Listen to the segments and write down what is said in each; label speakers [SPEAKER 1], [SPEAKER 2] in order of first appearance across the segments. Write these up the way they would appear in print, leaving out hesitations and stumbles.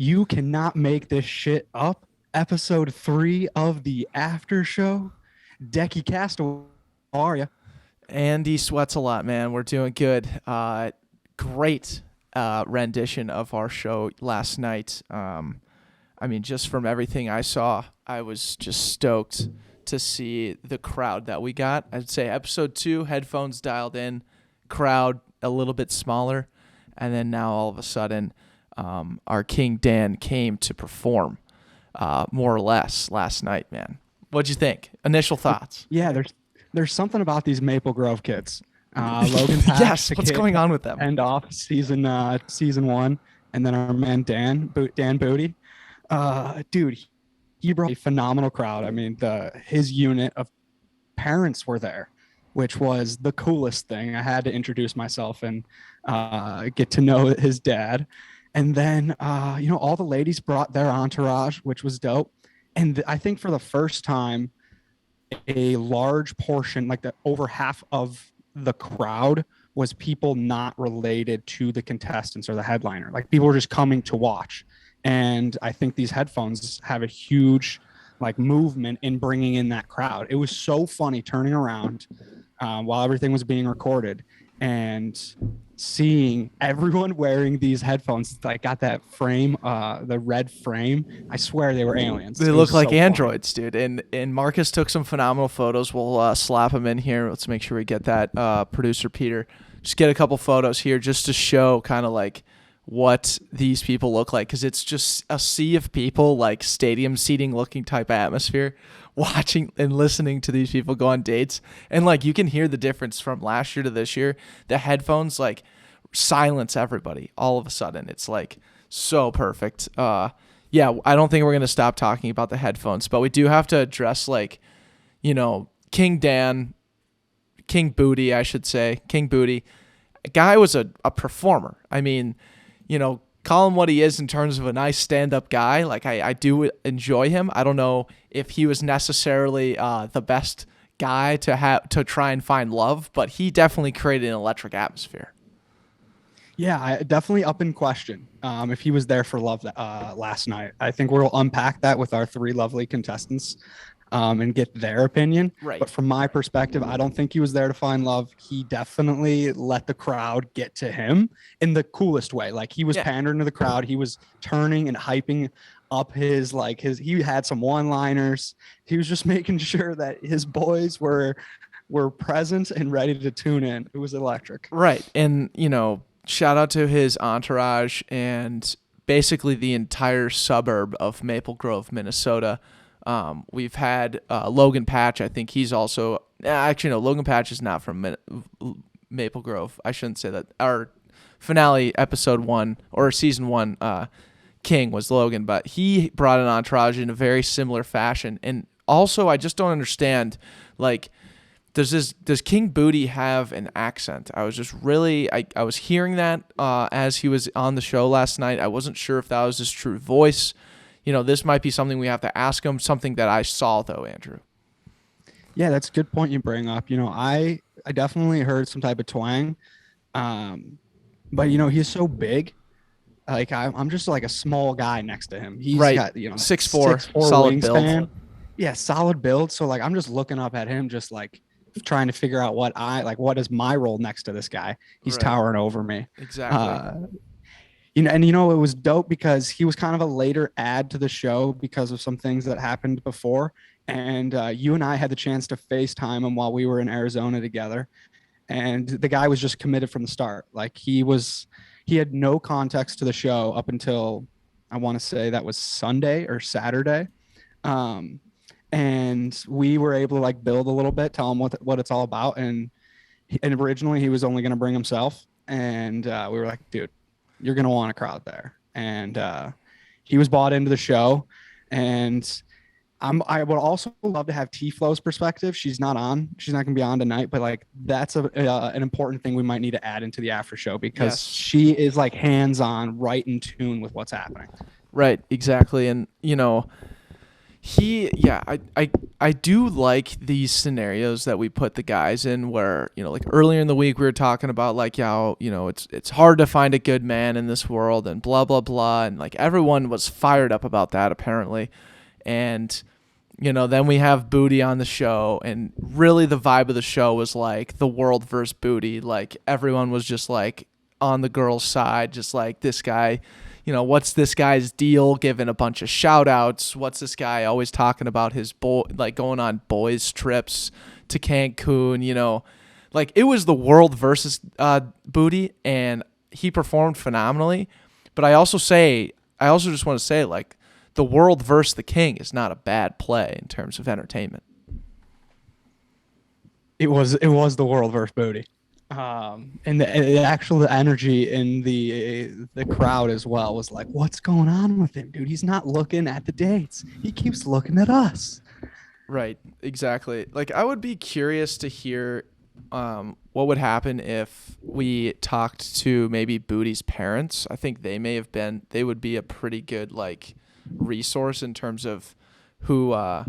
[SPEAKER 1] You cannot make this shit up. Episode 3 of the After Show. Decky Cast, how are you?
[SPEAKER 2] Andy sweats a lot, man. We're doing good. Great rendition of our show last night. I mean, just from everything I saw, I was just stoked to see the crowd that we got. I'd say episode 2, headphones dialed in, crowd a little bit smaller, and then now all of a sudden, our King Dan came to perform, more or less last night, man. What'd you think? Initial thoughts?
[SPEAKER 1] Yeah, there's something about these Maple Grove kids. Logan Patch,
[SPEAKER 2] Yes.
[SPEAKER 1] the
[SPEAKER 2] What's
[SPEAKER 1] kid,
[SPEAKER 2] going on with them?
[SPEAKER 1] end off season 1, and then our man Dan Booty. Dude, he brought a phenomenal crowd. I mean, his unit of parents were there, which was the coolest thing. I had to introduce myself and get to know his dad. And then, all the ladies brought their entourage, which was dope. And I think for the first time, a large portion, like over half of the crowd, was people not related to the contestants or the headliner. Like people were just coming to watch. And I think these headphones have a huge movement in bringing in that crowd. It was so funny turning around while everything was being recorded and seeing everyone wearing these headphones, got that frame, the red frame. I swear they were aliens.
[SPEAKER 2] They
[SPEAKER 1] It
[SPEAKER 2] look
[SPEAKER 1] was
[SPEAKER 2] like
[SPEAKER 1] so funny.
[SPEAKER 2] androids, dude. And Marcus took some phenomenal photos. We'll slap them in here. Let's make sure we get that. Producer Peter, just get a couple photos here just to show kind of like what these people look like, because it's just a sea of people, like stadium seating looking type atmosphere, watching and listening to these people go on dates. And like you can hear the difference from last year to this year. The headphones like silence everybody all of a sudden. It's like so perfect. Yeah, I don't think we're going to stop talking about the headphones, but we do have to address King Dan, King Booty, I should say. King Booty. Guy was a performer. I mean, call him what he is in terms of a nice stand-up guy. Like I do enjoy him. I don't know if he was necessarily the best guy to try and find love, but he definitely created an electric atmosphere.
[SPEAKER 1] Yeah, definitely up in question if he was there for love last night. I think we'll unpack that with our 3 lovely contestants and get their opinion.
[SPEAKER 2] Right.
[SPEAKER 1] But from my perspective, I don't think he was there to find love. He definitely let the crowd get to him in the coolest way. Like he was pandering to the crowd. He was turning and hyping up he had some one-liners. He was just making sure that his boys were present and ready to tune in. It was electric.
[SPEAKER 2] Right. And, shout out to his entourage and basically the entire suburb of Maple Grove, Minnesota. We've had Logan Patch. I think he's also actually no. Logan Patch is not from Maple Grove. I shouldn't say that. Our finale episode 1 or season 1 King was Logan, but he brought an entourage in a very similar fashion. And also, I just don't understand does King Booty have an accent? I was just really I was hearing that as he was on the show last night. I wasn't sure if that was his true voice. This might be something we have to ask him, something that I saw, though, Andrew.
[SPEAKER 1] Yeah, that's a good point you bring up. I definitely heard some type of twang. But, he's so big. Like, I'm just like a small guy next to him. He's got,
[SPEAKER 2] 6'4", solid
[SPEAKER 1] wingspan.
[SPEAKER 2] build.
[SPEAKER 1] Yeah, solid build. So, I'm just looking up at him, just trying to figure out what is my role next to this guy. He's towering over me.
[SPEAKER 2] Exactly.
[SPEAKER 1] It was dope because he was kind of a later add to the show because of some things that happened before. And you and I had the chance to FaceTime him while we were in Arizona together. And the guy was just committed from the start. He had no context to the show up until I want to say that was Sunday or Saturday. And we were able to build a little bit, tell him what it's all about. And originally he was only going to bring himself. And we were like, dude, you're going to want a crowd there. And he was bought into the show. And I would also love to have T-Flow's perspective. She's not going to be on tonight, but that's an important thing we might need to add into the after show because she is hands-on, right in tune with what's happening.
[SPEAKER 2] Right, exactly. And, I do like these scenarios that we put the guys in where, like earlier in the week we were talking about like how, it's hard to find a good man in this world and blah, blah, blah. And like everyone was fired up about that apparently. And, then we have Booty on the show, and really the vibe of the show was like the world versus Booty. Like everyone was just like on the girl's side, just like this guy, what's this guy's deal, giving a bunch of shout outs. What's this guy always talking about his like going on boys trips to Cancun, like it was the world versus Booty, and he performed phenomenally. But I also just want to say like the world versus the king is not a bad play in terms of entertainment.
[SPEAKER 1] It was the world versus Booty. And the actual energy in the crowd as well was like, what's going on with him, dude? He's not looking at the dates. He keeps looking at us.
[SPEAKER 2] Right, exactly. Like I would be curious to hear what would happen if we talked to maybe Booty's parents. I think they would be a pretty good like resource in terms of who I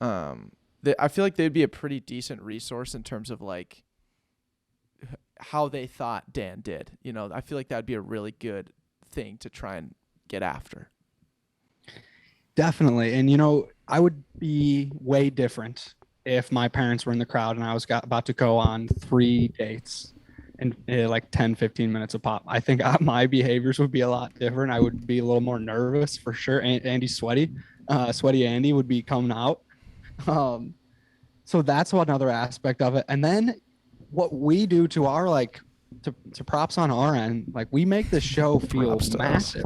[SPEAKER 2] feel like they'd be a pretty decent resource in terms of like how they thought Dan did. I feel like that'd be a really good thing to try and get after.
[SPEAKER 1] Definitely. And I would be way different if my parents were in the crowd and I was about to go on 3 dates in like 10-15 minutes a pop. I think my behaviors would be a lot different. I would be a little more nervous for sure. Andy's sweaty Andy would be coming out. So that's another aspect of it. And then what we do to our like to props on our end, like we make the show feel massive.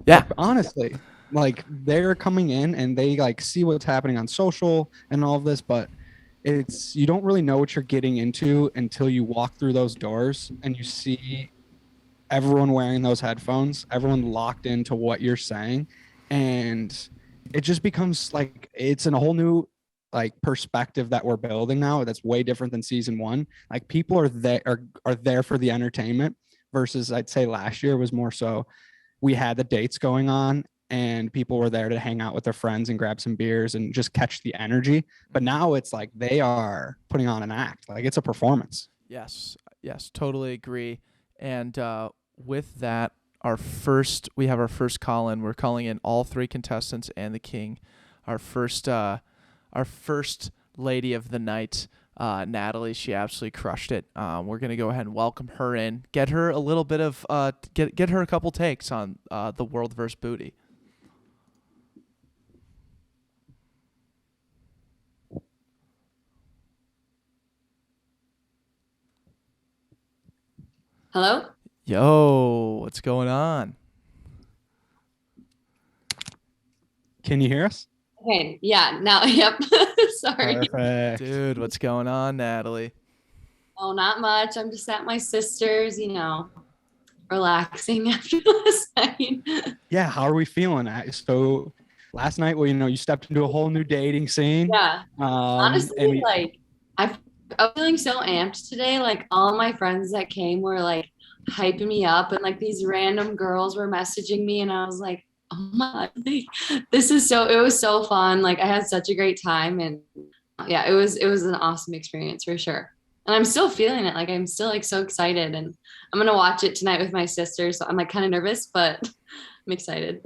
[SPEAKER 2] Yeah,
[SPEAKER 1] honestly, like they're coming in and they like see what's happening on social and all of this, but you don't really know what you're getting into until you walk through those doors and you see everyone wearing those headphones, everyone locked into what you're saying, and it just becomes like it's in a whole new like perspective that we're building now that's way different than season 1. Like people are there for the entertainment versus I'd say last year was more so we had the dates going on and people were there to hang out with their friends and grab some beers and just catch the energy. But now it's like they are putting on an act. Like it's a performance.
[SPEAKER 2] Yes, totally agree. And with that, we have our first call in. We're calling in all 3 contestants and the king. Our first lady of the night, Natalie. She absolutely crushed it. We're gonna go ahead and welcome her in. Get her a little bit of get her a couple takes on the world versus Booty.
[SPEAKER 3] Hello?
[SPEAKER 2] Yo, what's going on?
[SPEAKER 1] Can you hear us?
[SPEAKER 3] Okay, yeah, now, yep. Sorry.
[SPEAKER 1] Perfect.
[SPEAKER 2] Dude, what's going on, Natalie?
[SPEAKER 3] Oh, not much. I'm just at my sister's, relaxing after last night.
[SPEAKER 1] Yeah, how are we feeling? So last night, well, you stepped into a whole new dating scene.
[SPEAKER 3] Yeah. Honestly, I'm feeling so amped today. Like all my friends that came were like hyping me up, and like these random girls were messaging me, and I was like, oh my, it was so fun. Like I had such a great time, and yeah, it was an awesome experience for sure. And I'm still feeling it. Like I'm still like so excited, and I'm going to watch it tonight with my sister. So I'm like kind of nervous, but I'm excited.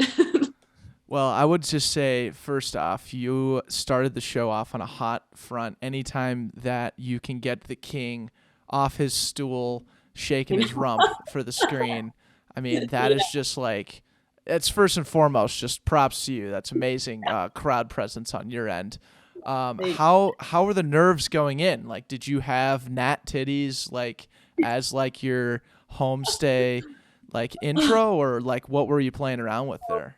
[SPEAKER 2] Well, I would just say, first off, you started the show off on a hot front. Anytime that you can get the king off his stool, shaking his rump for the screen, I mean, that is just like, it's first and foremost, just props to you. That's amazing crowd presence on your end. How were the nerves going in? Like, did you have Nat Titties like as like your homestay like intro, or like what were you playing around with there?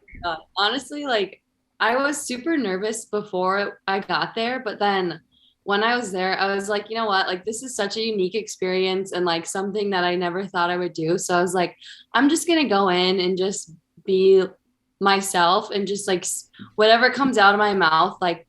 [SPEAKER 3] Honestly, like I was super nervous before I got there, but then when I was there, I was like, you know what, like this is such a unique experience and like something that I never thought I would do. So I was like, I'm just gonna go in and just be myself and just like whatever comes out of my mouth, like,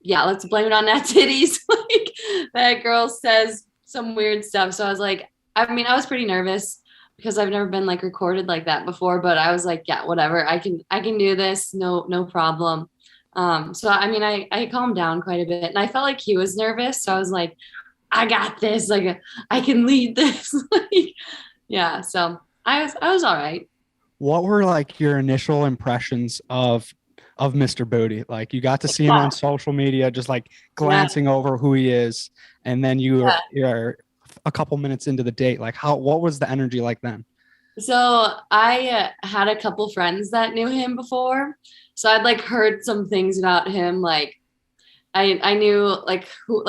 [SPEAKER 3] yeah, let's blame it on Nat Titties. Like that girl says some weird stuff. So I was like, I mean, I was pretty nervous because I've never been like recorded like that before, but I was like, yeah, whatever. I can do this. No problem. So I mean, I calmed down quite a bit, and I felt like he was nervous. So I was like, I got this. Like I can lead this. Like, yeah. So I was all right.
[SPEAKER 1] What were like your initial impressions of Mr. Booty? Like you got to see him on social media, just like glancing over who he is, and then you're a couple minutes into the date. Like what was the energy like then?
[SPEAKER 3] So I had a couple friends that knew him before. So I'd like heard some things about him. Like I knew like who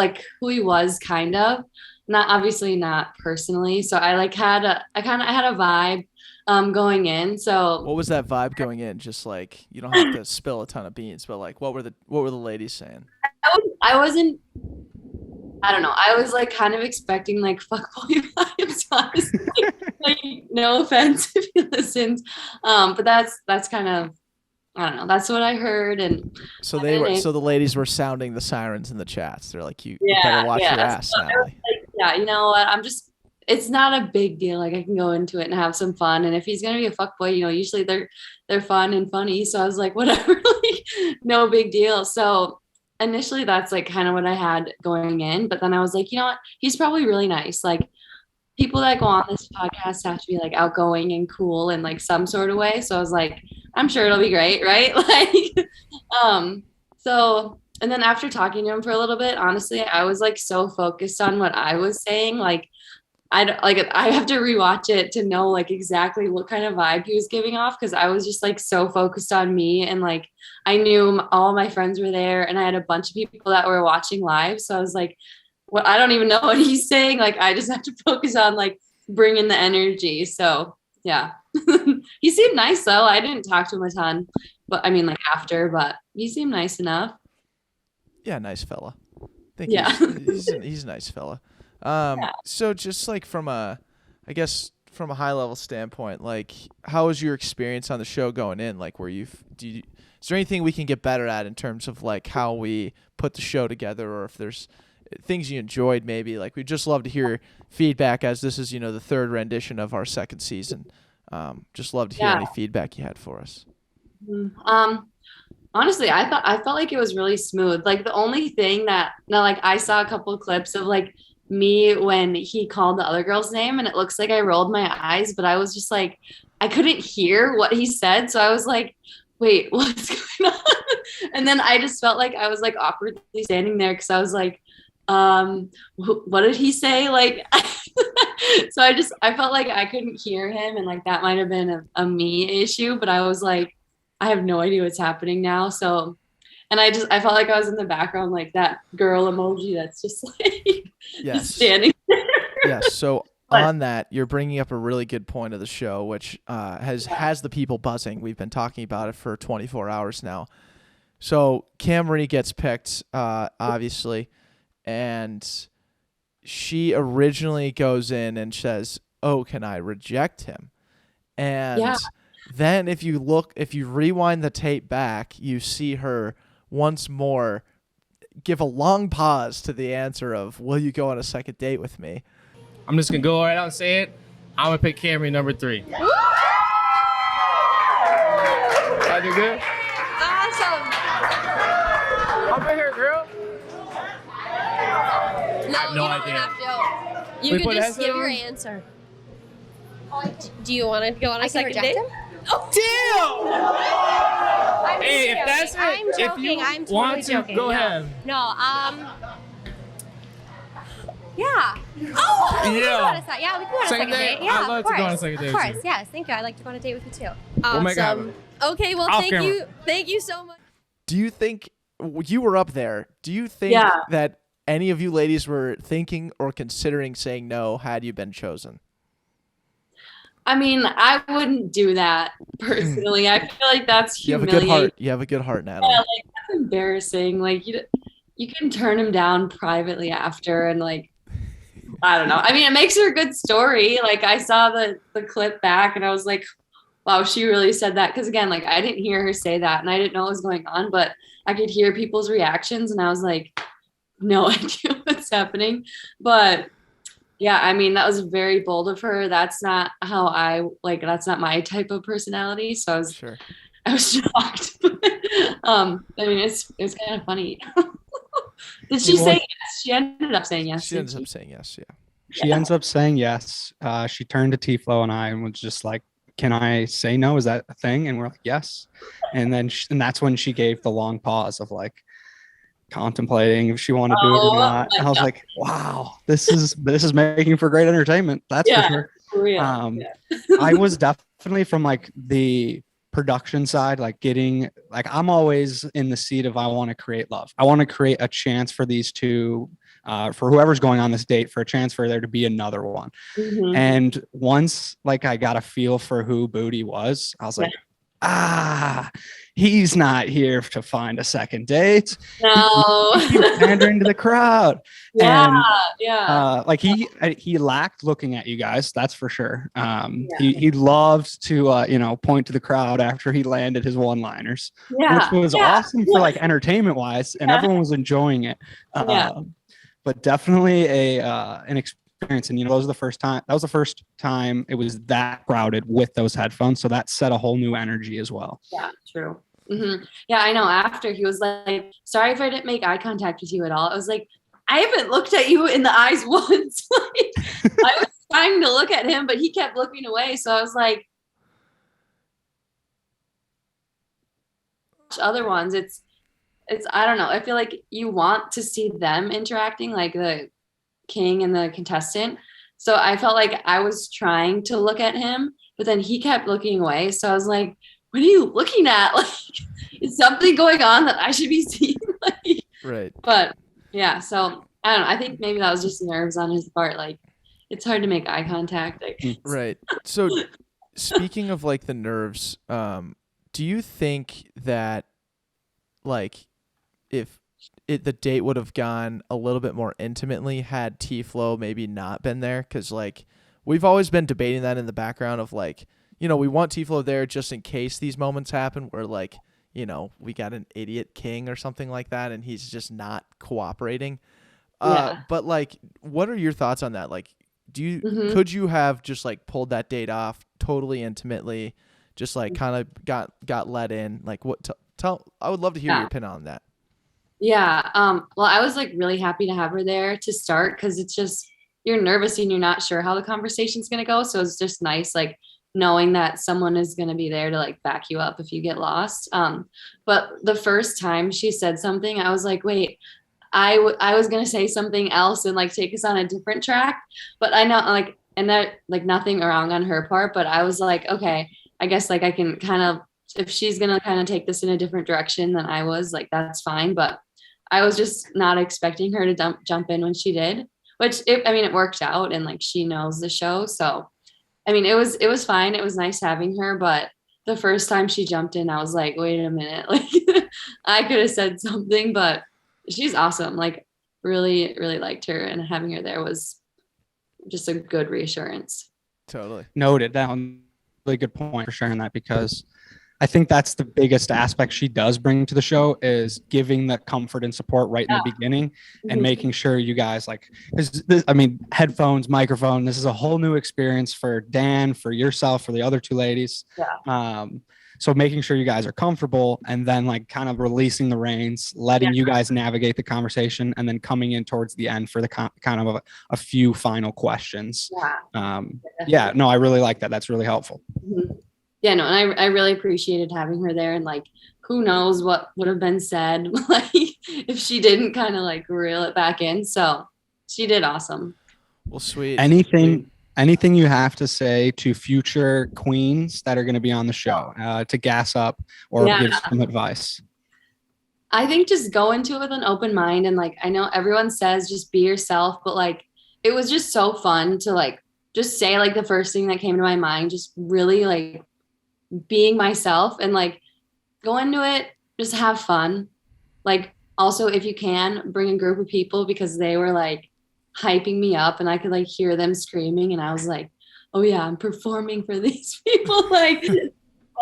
[SPEAKER 3] he was kind of, not obviously not personally. So I like had a I had a vibe going in. So
[SPEAKER 2] What was that vibe going in? Just like you don't have to spill a ton of beans, but like what were the ladies saying?
[SPEAKER 3] I wasn't, I don't know. I was like kind of expecting like fuckboy vibes, honestly. Like, no offense if he listens. But that's kind of, I don't know. That's what I heard. And
[SPEAKER 2] So the ladies were sounding the sirens in the chats. They're like, you
[SPEAKER 3] yeah,
[SPEAKER 2] better watch
[SPEAKER 3] yeah.
[SPEAKER 2] your ass,
[SPEAKER 3] So I was
[SPEAKER 2] Natalie.
[SPEAKER 3] like, yeah, you know what? It's not a big deal. Like I can go into it and have some fun. And if he's gonna be a fuckboy, usually they're fun and funny. So I was like, whatever, like no big deal. So initially that's like kind of what I had going in. But then I was like, you know what? He's probably really nice. Like people that go on this podcast have to be like outgoing and cool in like some sort of way. So I was like, I'm sure it'll be great, right? Like, so and then after talking to him for a little bit, honestly, I was like so focused on what I was saying. Like I have to rewatch it to know like exactly what kind of vibe he was giving off because I was just like so focused on me and like I knew all my friends were there and I had a bunch of people that were watching live. So I was like, what, I don't even know what he's saying. Like I just have to focus on like bringing the energy. So yeah, he seemed nice though. I didn't talk to him a ton, but I mean like after, but he seemed nice enough.
[SPEAKER 2] Yeah, nice fella. I think
[SPEAKER 3] Yeah.
[SPEAKER 2] he's a nice fella.
[SPEAKER 3] Yeah.
[SPEAKER 2] So just like I guess from a high level standpoint, like how was your experience on the show going in? Like, is there anything we can get better at in terms of like how we put the show together, or if there's things you enjoyed maybe? Like we'd just love to hear feedback as this is the third rendition of our second season. Just love to hear any feedback you had for us.
[SPEAKER 3] Honestly, I felt like it was really smooth. Like the only thing that now, like I saw a couple of clips of like me when he called the other girl's name, and it looks like I rolled my eyes, but I was just like I couldn't hear what he said, so I was like, wait, what's going on? And then I just felt like I was like awkwardly standing there because I was like, what did he say? Like, so I felt like I couldn't hear him, and like that might have been a me issue, but I was like, I have no idea what's happening now. So, and I felt like I was in the background, like that girl emoji that's just like just standing there.
[SPEAKER 2] Yes. So on that, you're bringing up a really good point of the show, which has the people buzzing. We've been talking about it for 24 hours now. So Camry gets picked, obviously, and she originally goes in and says, "Oh, can I reject him?" And then if you rewind the tape back, you see her once more give a long pause to the answer of, "Will you go on a second date with me?"
[SPEAKER 4] I'm just going to go right out and say it. I'm going to pick Camry number 3. I do good?
[SPEAKER 5] Awesome.
[SPEAKER 4] I'm right here, girl.
[SPEAKER 5] No,
[SPEAKER 4] I have no
[SPEAKER 5] you don't
[SPEAKER 4] idea.
[SPEAKER 5] have to. You
[SPEAKER 4] We
[SPEAKER 5] can
[SPEAKER 4] put a
[SPEAKER 5] just give
[SPEAKER 4] headset
[SPEAKER 5] your
[SPEAKER 4] on?
[SPEAKER 5] answer. Do you want to go on a second
[SPEAKER 6] reject
[SPEAKER 5] date?
[SPEAKER 6] him?
[SPEAKER 4] Damn!
[SPEAKER 5] I'm
[SPEAKER 4] Hey, if
[SPEAKER 5] joking.
[SPEAKER 4] that's it,
[SPEAKER 5] I'm
[SPEAKER 4] if
[SPEAKER 5] joking.
[SPEAKER 4] you
[SPEAKER 5] I'm totally
[SPEAKER 4] want to,
[SPEAKER 5] joking.
[SPEAKER 4] go
[SPEAKER 5] No.
[SPEAKER 4] ahead.
[SPEAKER 5] No, yeah. Oh, we can go on a yeah, we can go on a second date. Yeah,
[SPEAKER 4] I'd love
[SPEAKER 5] of
[SPEAKER 4] to
[SPEAKER 5] course.
[SPEAKER 4] go on a second date
[SPEAKER 5] Of
[SPEAKER 4] with
[SPEAKER 5] course,
[SPEAKER 4] you.
[SPEAKER 5] yes. Thank you. I'd like to go on a date with you too.
[SPEAKER 4] We'll make it
[SPEAKER 5] Awesome. Okay, well,
[SPEAKER 4] Off
[SPEAKER 5] thank
[SPEAKER 4] camera.
[SPEAKER 5] you. Thank you so much.
[SPEAKER 2] Do you think you were up there? Do you think that any of you ladies were thinking or considering saying no had you been chosen?
[SPEAKER 3] I mean, I wouldn't do that personally. I feel like that's humiliating.
[SPEAKER 2] You have a good heart, Natalie.
[SPEAKER 3] Yeah, like that's embarrassing. Like you can turn him down privately after, and like I don't know. I mean, it makes her a good story. Like I saw the clip back, and I was like, wow, she really said that. Because again, like I didn't hear her say that, and I didn't know what was going on, but I could hear people's reactions, and I was like, no idea what's happening. But yeah, I mean, that was very bold of her. That's not how that's not my type of personality. So I was
[SPEAKER 2] Sure.
[SPEAKER 3] I was shocked. I mean, it's kind of funny. Did she say yes? She ended up saying yes.
[SPEAKER 2] She ends up saying yes. Yeah.
[SPEAKER 1] She ends up saying yes. She turned to T-Flo and I and was just like, "Can I say no? Is that a thing?" And we're like, "Yes." And then and that's when she gave the long pause of like contemplating if she wanted to do it or not. And I was like, "Wow, this is making for great entertainment. That's for sure." I was definitely from like the production side, like getting like I'm always in the seat of I want to create love. I want to create a chance for these two, for whoever's going on this date, for a chance for there to be another one.
[SPEAKER 3] Mm-hmm.
[SPEAKER 1] And once like I got a feel for who Booty was, I was like, he's not here to find a second date.
[SPEAKER 3] No.
[SPEAKER 1] He's pandering to the crowd.
[SPEAKER 3] Yeah,
[SPEAKER 1] Like he lacked looking at you guys, that's for sure. He loved to point to the crowd after he landed his one-liners, which was awesome for like entertainment wise, and everyone was enjoying it. But definitely an experience. And that was the first time it was that crowded with those headphones, so that set a whole new energy as well.
[SPEAKER 3] Yeah, true. Mm-hmm. Yeah, I know. After he was like, "Sorry if I didn't make eye contact with you at all." I was like, "I haven't looked at you in the eyes once." I was trying to look at him, but he kept looking away. So I was like, other ones, it's I don't know. I feel like you want to see them interacting, like the king and the contestant. So I felt like I was trying to look at him, but then he kept looking away. So I was like, "What are you looking at? Like, is something going on that I should be seeing?"
[SPEAKER 2] Right.
[SPEAKER 3] But yeah, so I don't know. I think maybe that was just nerves on his part. Like, it's hard to make eye contact.
[SPEAKER 2] Right. So speaking of like the nerves, do you think that like if the date would have gone a little bit more intimately had T-Flo maybe not been there? Because like we've always been debating that in the background of like, we want T-Flo there just in case these moments happen where like, we got an idiot king or something like that and he's just not cooperating. But like, what are your thoughts on that? Like, could you have just like pulled that date off totally intimately, just like kind of got let in? Like I would love to hear your opinion on that.
[SPEAKER 3] Yeah. Well, I was like really happy to have her there to start, because it's just, you're nervous and you're not sure how the conversation's going to go. So it's just nice, like knowing that someone is going to be there to like back you up if you get lost. But the first time she said something, I was like, wait, I was going to say something else and like take us on a different track, but I know like, and that like nothing wrong on her part, but I was like, okay, I guess like I can kind of, if she's going to kind of take this in a different direction than I was, like, that's fine. But I was just not expecting her to jump in when she did, which it worked out, and like she knows the show. So, I mean, it was fine. It was nice having her, but the first time she jumped in, I was like, wait a minute, like I could have said something, but she's awesome. Like really, really liked her, and having her there was just a good reassurance.
[SPEAKER 2] Totally.
[SPEAKER 1] Noted down. Really good point for sharing that, because I think that's the biggest aspect she does bring to the show, is giving the comfort and support right in the beginning, and making sure you guys like, headphones, microphone, this is a whole new experience for Dan, for yourself, for the other two ladies. So making sure you guys are comfortable, and then like kind of releasing the reins, letting you guys navigate the conversation, and then coming in towards the end for the kind of a few final questions. No, I really like that. That's really helpful.
[SPEAKER 3] Yeah, no, and I really appreciated having her there, and like, who knows what would have been said, like if she didn't kind of like reel it back in. So she did awesome.
[SPEAKER 2] Well, sweet.
[SPEAKER 1] Anything you have to say to future queens that are going to be on the show, to gas up or give some advice?
[SPEAKER 3] I think just go into it with an open mind, and like, I know everyone says just be yourself, but like, it was just so fun to like just say like the first thing that came to my mind, just really like being myself, and like go into it, just have fun. Like, also, if you can, bring a group of people, because they were like hyping me up and I could like hear them screaming, and I was like, oh yeah, I'm performing for these people. Like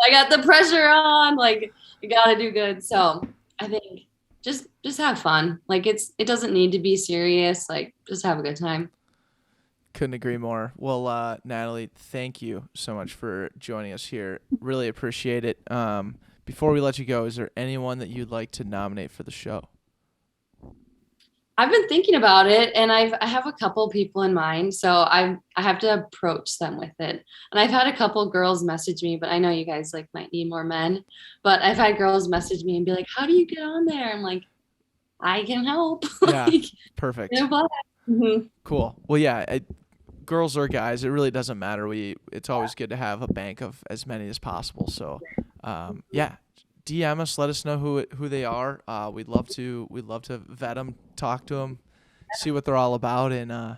[SPEAKER 3] I got the pressure on, like you gotta do good. So I think just have fun. Like it doesn't need to be serious. Like just have a good time.
[SPEAKER 2] Couldn't agree more. Well, Natalie, thank you so much for joining us here. Really appreciate it. before we let you go, is there anyone that you'd like to nominate for the show?
[SPEAKER 3] I've been thinking about it, and I have a couple people in mind, so I have to approach them with it. And I've had a couple girls message me, but I know you guys like might need more men. But I've had girls message me and be like, "How do you get on there?" I'm like, "I can help."
[SPEAKER 2] Yeah,
[SPEAKER 3] Like,
[SPEAKER 2] perfect.
[SPEAKER 3] Mhm.
[SPEAKER 2] Cool. Well, yeah, girls or guys, it really doesn't matter. It's always good to have a bank of as many as possible. So, yeah. DM us, let us know who they are. We'd love to vet them, talk to them, see what they're all about, and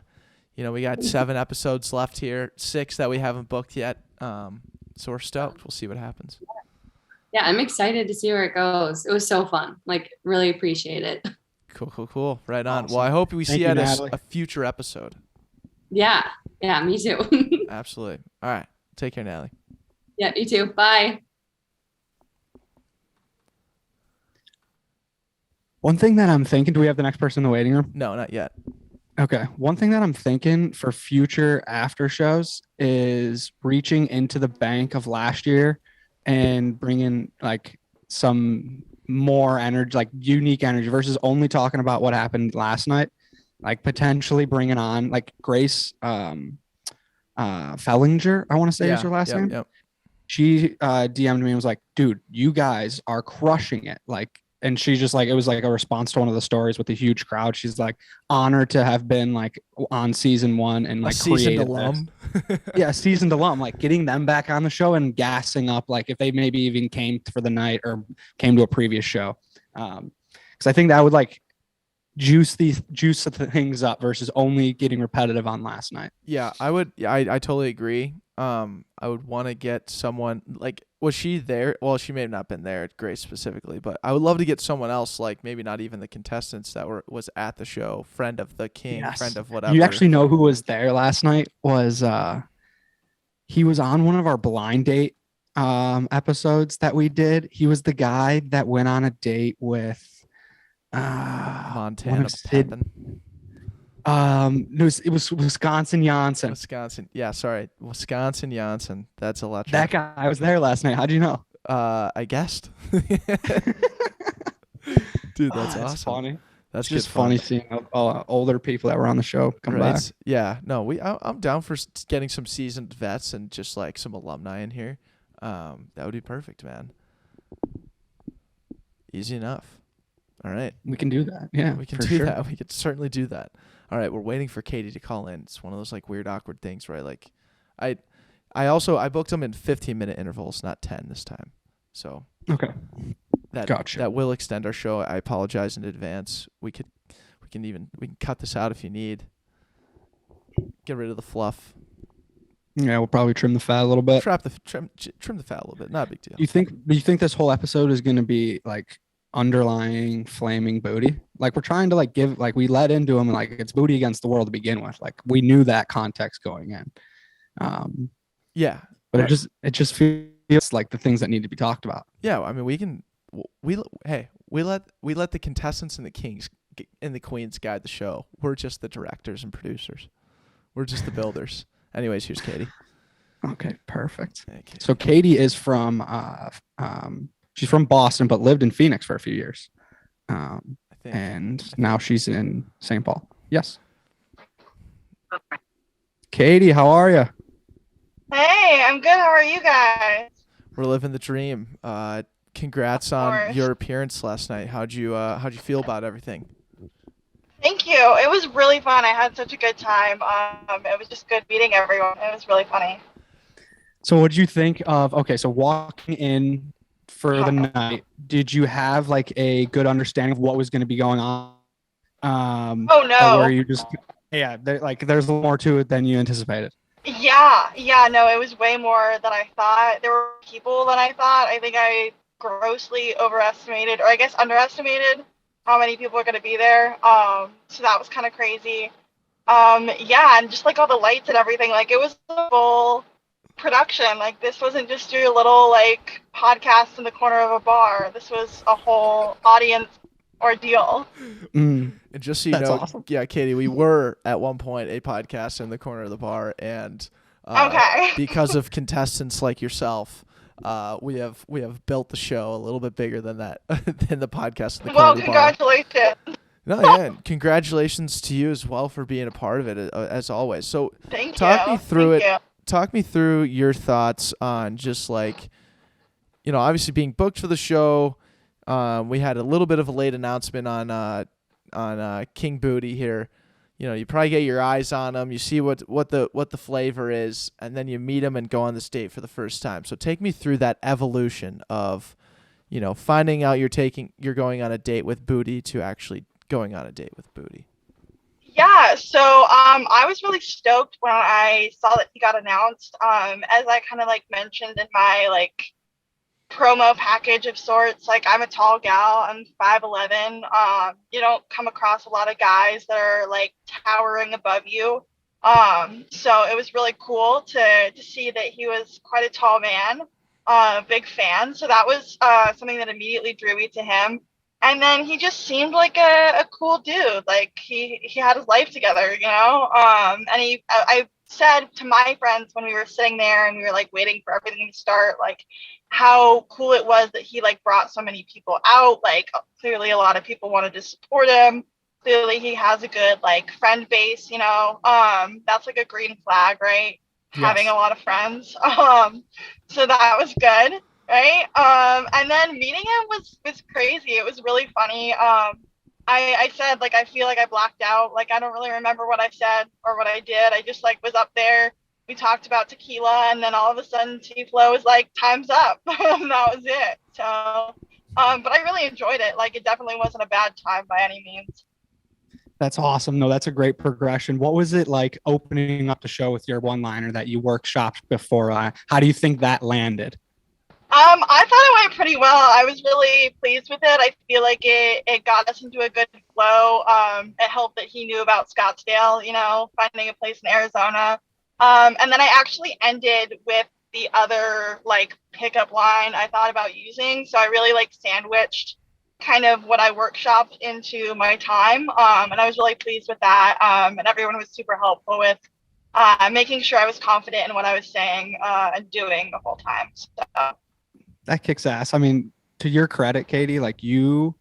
[SPEAKER 2] we got 7 episodes left here, 6 that we haven't booked yet. So we're stoked. We'll see what happens.
[SPEAKER 3] Yeah, I'm excited to see where it goes. It was so fun. Like, really appreciate it.
[SPEAKER 2] Cool. Right on.
[SPEAKER 1] Awesome.
[SPEAKER 2] Well, I hope we
[SPEAKER 1] Thank
[SPEAKER 2] see
[SPEAKER 1] you,
[SPEAKER 2] you at
[SPEAKER 1] Natalie.
[SPEAKER 2] a future episode.
[SPEAKER 3] Yeah, me too.
[SPEAKER 2] Absolutely. All right. Take care, Natalie.
[SPEAKER 3] Yeah, you too. Bye.
[SPEAKER 1] One thing that I'm thinking, do we have the next person in the waiting room?
[SPEAKER 2] No, not yet.
[SPEAKER 1] Okay. One thing that I'm thinking for future after shows is reaching into the bank of last year and bringing like some more energy, like unique energy versus only talking about what happened last night. Like potentially bringing on like Grace Fellinger, I want to say is her last name.
[SPEAKER 2] Yep.
[SPEAKER 1] She DM'd me and was like, dude, you guys are crushing it. Like, and she just like, it was like a response to one of the stories with the huge crowd. She's like honored to have been like on season 1 and like
[SPEAKER 2] seasoned
[SPEAKER 1] created
[SPEAKER 2] alum.
[SPEAKER 1] yeah, seasoned alum, like getting them back on the show and gassing up, like if they maybe even came for the night or came to a previous show. Because I think that would like juice the things up versus only getting repetitive on last night.
[SPEAKER 2] Yeah, I would. Yeah, I totally agree. I would want to get someone like, was she there? Well, she may have not been there, Grace specifically, but I would love to get someone else, like maybe not even the contestants that was at the show, friend of the king,
[SPEAKER 1] Yes.
[SPEAKER 2] friend of whatever.
[SPEAKER 1] You actually know who was there last night? Was he was on one of our blind date episodes that we did. He was the guy that went on a date with
[SPEAKER 2] Montana Pepin.
[SPEAKER 1] It was Wisconsin Janssen.
[SPEAKER 2] Wisconsin. Yeah, sorry. Wisconsin Janssen. That's electric.
[SPEAKER 1] That guy was there last night. How'd you know?
[SPEAKER 2] I guessed. Dude, that's awesome.
[SPEAKER 1] Funny.
[SPEAKER 2] That's
[SPEAKER 1] just
[SPEAKER 2] good fun.
[SPEAKER 1] funny seeing older people that were on the show come back.
[SPEAKER 2] Yeah, no, I'm down for getting some seasoned vets and just like some alumni in here. That would be perfect, man. Easy enough. All right.
[SPEAKER 1] We can do that. Yeah,
[SPEAKER 2] we can do that. We could certainly do that. All right, we're waiting for Katie to call in. It's one of those like weird, awkward things where I booked them in 15-minute intervals, not 10 this time. So
[SPEAKER 1] okay,
[SPEAKER 2] gotcha. That will extend our show. I apologize in advance. We can cut this out if you need. Get rid of the fluff.
[SPEAKER 1] Yeah, we'll probably trim the fat a little bit.
[SPEAKER 2] Trim the fat a little bit. Not a big deal.
[SPEAKER 1] Do you think this whole episode is going to be like underlying flaming booty? Like we're trying to like give, like we let into him like it's booty against the world to begin with. Like we knew that context going in.
[SPEAKER 2] Yeah.
[SPEAKER 1] But it just feels like the things that need to be talked about.
[SPEAKER 2] Yeah, I mean we let the contestants and the kings and the queens guide the show. We're just the directors and producers. We're just the builders. Anyways, here's Katie.
[SPEAKER 1] Okay, perfect.
[SPEAKER 2] Okay.
[SPEAKER 1] So Katie is from she's from Boston but lived in Phoenix for a few years. And now she's in St. Paul. Yes. Katie, how are you?
[SPEAKER 6] Hey, I'm good. How are you guys?
[SPEAKER 2] We're living the dream. Congrats on your appearance last night. How'd you feel about everything?
[SPEAKER 6] Thank you. It was really fun. I had such a good time. It was just good meeting everyone. It was really funny.
[SPEAKER 1] So what did you think of, so walking in for the night, did you have like a good understanding of what was going to be going on?
[SPEAKER 6] Oh no.
[SPEAKER 1] Or were you just, there's a little more to it than you anticipated?
[SPEAKER 6] Yeah, no, it was way more than I thought. There were people than I thought. I think I grossly overestimated, or I guess underestimated, how many people are going to be there. So that was kind of crazy. And just like all the lights and everything, like it was a full production. Like this wasn't just your little like podcast in the corner of a bar. This was a whole audience ordeal.
[SPEAKER 2] And just so you know,
[SPEAKER 1] awesome.
[SPEAKER 2] Yeah, Katie, we were at one point a podcast in the corner of the bar, and
[SPEAKER 6] Okay.
[SPEAKER 2] because of contestants like yourself, we have built the show a little bit bigger than that than the podcast.
[SPEAKER 6] Well, congratulations.
[SPEAKER 2] No, yeah, and congratulations to you as well for being a part of it as always. So talk me through it. Talk me through your thoughts on just like, obviously being booked for the show. We had a little bit of a late announcement on King Booty here. You probably get your eyes on him. You see what the flavor is, and then you meet him and go on this date for the first time. So take me through that evolution of, finding out you're going on a date with Booty to actually going on a date with Booty.
[SPEAKER 6] Yeah, so I was really stoked when I saw that he got announced. As I kind of like mentioned in my like promo package of sorts, like I'm a tall gal, I'm 5'11". You don't come across a lot of guys that are like towering above you. So it was really cool to see that he was quite a tall man, big fan. So that was something that immediately drew me to him. And then he just seemed like a cool dude. Like he had his life together, and I said to my friends when we were sitting there and we were like waiting for everything to start, like how cool it was that he like brought so many people out. Like clearly a lot of people wanted to support him. Clearly he has a good like friend base, that's like a green flag, right? Yes. Having a lot of friends. So that was good. Right. And then meeting him was crazy. It was really funny. I said, like, I feel like I blacked out. Like, I don't really remember what I said or what I did. I just like was up there. We talked about tequila, and then all of a sudden T-Flow was like, time's up. And that was it. So, but I really enjoyed it. Like, it definitely wasn't a bad time by any means.
[SPEAKER 1] That's awesome. No, that's a great progression. What was it like opening up the show with your one-liner that you workshopped before? How do you think that landed?
[SPEAKER 6] I thought it went pretty well. I was really pleased with it. I feel like it got us into a good flow. It helped that he knew about Scottsdale, finding a place in Arizona. And then I actually ended with the other like pickup line I thought about using. So I really like sandwiched kind of what I workshopped into my time. And I was really pleased with that. And everyone was super helpful with making sure I was confident in what I was saying and doing the whole time. So.
[SPEAKER 1] That kicks ass. I mean, to your credit, Katie, like you're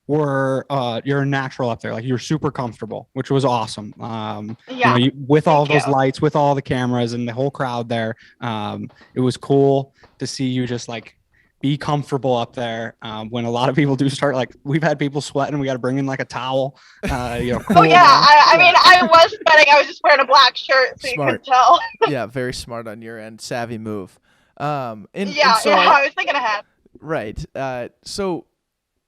[SPEAKER 1] a natural up there. Like you're super comfortable, which was awesome. With all those lights, with all the cameras and the whole crowd there, it was cool to see you just like be comfortable up there. When a lot of people do start, like we've had people sweating, we got to bring in like a towel. Cool
[SPEAKER 6] I mean, I was sweating. I was just wearing a black shirt, so smart. You couldn't tell.
[SPEAKER 2] Yeah, very smart on your end. Savvy move. I
[SPEAKER 6] was thinking ahead.
[SPEAKER 2] Right. So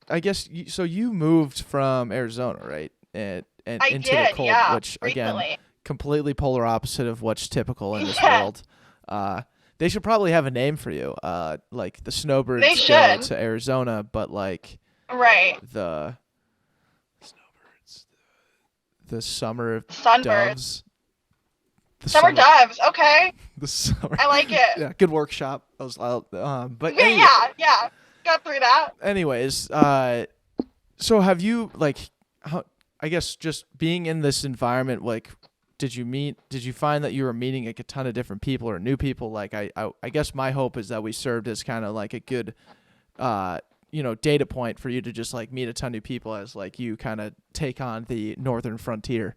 [SPEAKER 2] I guess you moved from Arizona, right? And into the cold, which recently. Again, completely polar opposite of what's typical in this world. They should probably have a name for you. Like the snowbirds go to Arizona, but like the snowbirds, the summer doves.
[SPEAKER 6] Summer doves, okay.
[SPEAKER 2] The summer.
[SPEAKER 6] I like it.
[SPEAKER 2] Yeah, good workshop. I was, but
[SPEAKER 6] anyway, yeah, got through that.
[SPEAKER 2] Anyways, so have you I guess just being in this environment, like, did you find that you were meeting like a ton of different people or new people? Like, I guess my hope is that we served as kind of like a good, data point for you to just like meet a ton of new people as like you kind of take on the northern frontier.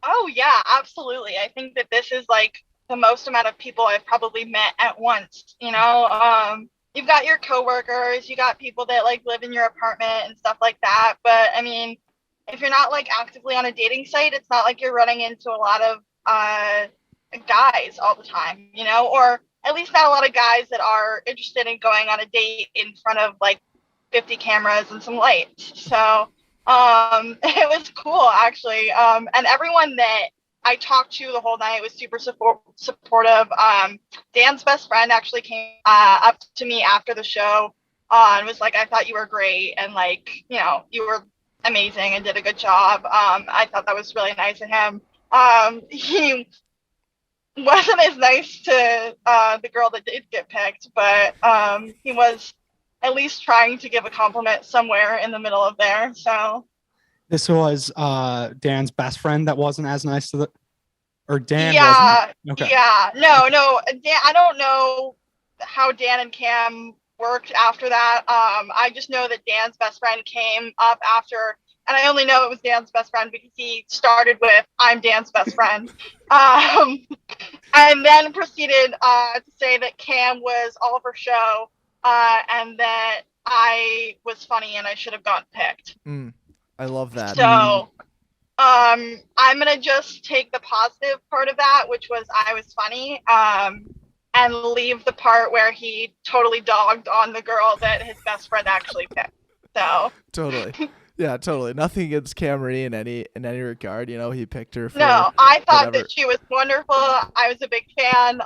[SPEAKER 6] Oh, yeah, absolutely. I think that this is like the most amount of people I've probably met at once. You've got your coworkers, you got people that like live in your apartment and stuff like that. But I mean, if you're not like actively on a dating site, it's not like you're running into a lot of guys all the time, or at least not a lot of guys that are interested in going on a date in front of like 50 cameras and some lights. So it was cool, actually. And everyone that I talked to the whole night was super supportive. Dan's best friend actually came up to me after the show and was like, I thought you were great. And like, you were amazing and did a good job. I thought that was really nice of him. He wasn't as nice to the girl that did get picked, but he was at least trying to give a compliment somewhere in the middle of there. So
[SPEAKER 1] this was Dan's best friend that wasn't as nice to Dan
[SPEAKER 6] yeah
[SPEAKER 1] wasn't? Okay.
[SPEAKER 6] Yeah, no Dan, I don't know how Dan and Cam worked after that. I just know that Dan's best friend came up after, and I only know it was Dan's best friend because he started with "I'm Dan's best friend," and then proceeded to say that Cam was all for show, and that I was funny and I should have gotten picked.
[SPEAKER 2] I love that.
[SPEAKER 6] So, I'm gonna just take the positive part of that, which was I was funny, and leave the part where he totally dogged on the girl that his best friend actually picked. So
[SPEAKER 2] Totally. Yeah, totally. Nothing against Camry in any regard. You know, he picked her for
[SPEAKER 6] no, I thought
[SPEAKER 2] whatever.
[SPEAKER 6] that she was wonderful. I was a big fan.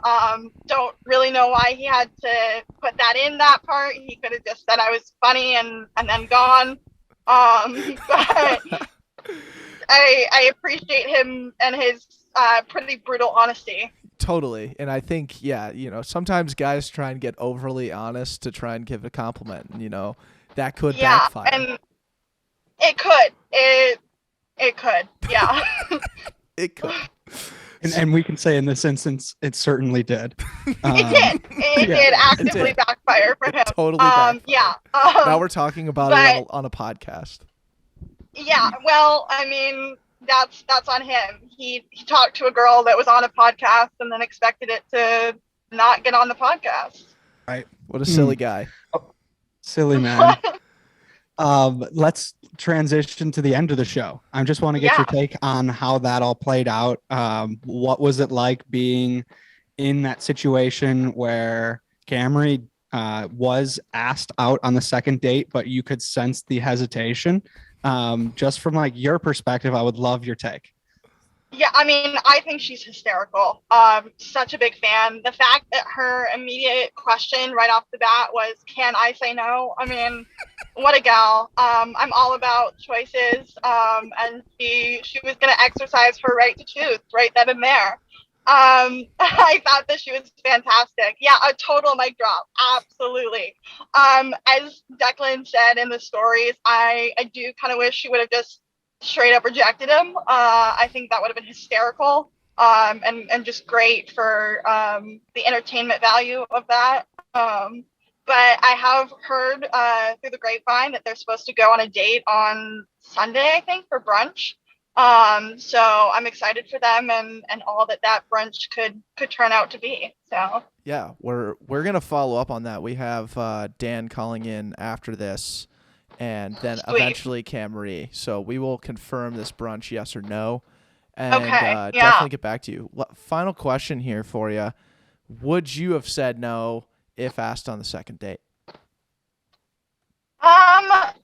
[SPEAKER 6] Don't really know why he had to put that in that part. He could have just said I was funny and then gone. But I appreciate him and his pretty brutal honesty.
[SPEAKER 2] Totally. And I think, yeah, you know, sometimes guys try and get overly honest to try and give a compliment, and, you know, that could backfire.
[SPEAKER 6] And it could. It could. Yeah.
[SPEAKER 2] It could.
[SPEAKER 1] And we can say in this instance, it certainly did.
[SPEAKER 6] It did actively backfire for him.
[SPEAKER 2] Totally backfired.
[SPEAKER 6] Yeah.
[SPEAKER 2] Now we're talking about it on a podcast.
[SPEAKER 6] Yeah. Well, I mean, that's on him. He talked to a girl that was on a podcast and then expected it to not get on the podcast.
[SPEAKER 1] Right.
[SPEAKER 2] What a silly guy.
[SPEAKER 1] Silly man. Let's transition to the end of the show. I just want to get your take on how that all played out. What was it like being in that situation where Camry was asked out on the second date, but you could sense the hesitation? Just from like your perspective, I would love your take.
[SPEAKER 6] Yeah, I mean, I think she's hysterical. Such a big fan. The fact that her immediate question right off the bat was, "Can I say no?" I mean, what a gal. I'm all about choices. And she was going to exercise her right to choose right then and there. I thought that she was fantastic. Yeah, a total mic drop. Absolutely. As Declan said in the stories, I do kind of wish she would have just straight up rejected him. I think that would have been hysterical. And just great for the entertainment value of that. But I have heard through the grapevine that they're supposed to go on a date on Sunday, I think, for brunch. So I'm excited for them and all that brunch could turn out to be. So
[SPEAKER 2] yeah, we're gonna follow up on that. We have Dan calling in after this, and then eventually Camry. So we will confirm this brunch, yes or no, and definitely get back to you. Final question here for you: would you have said no if asked on the second date?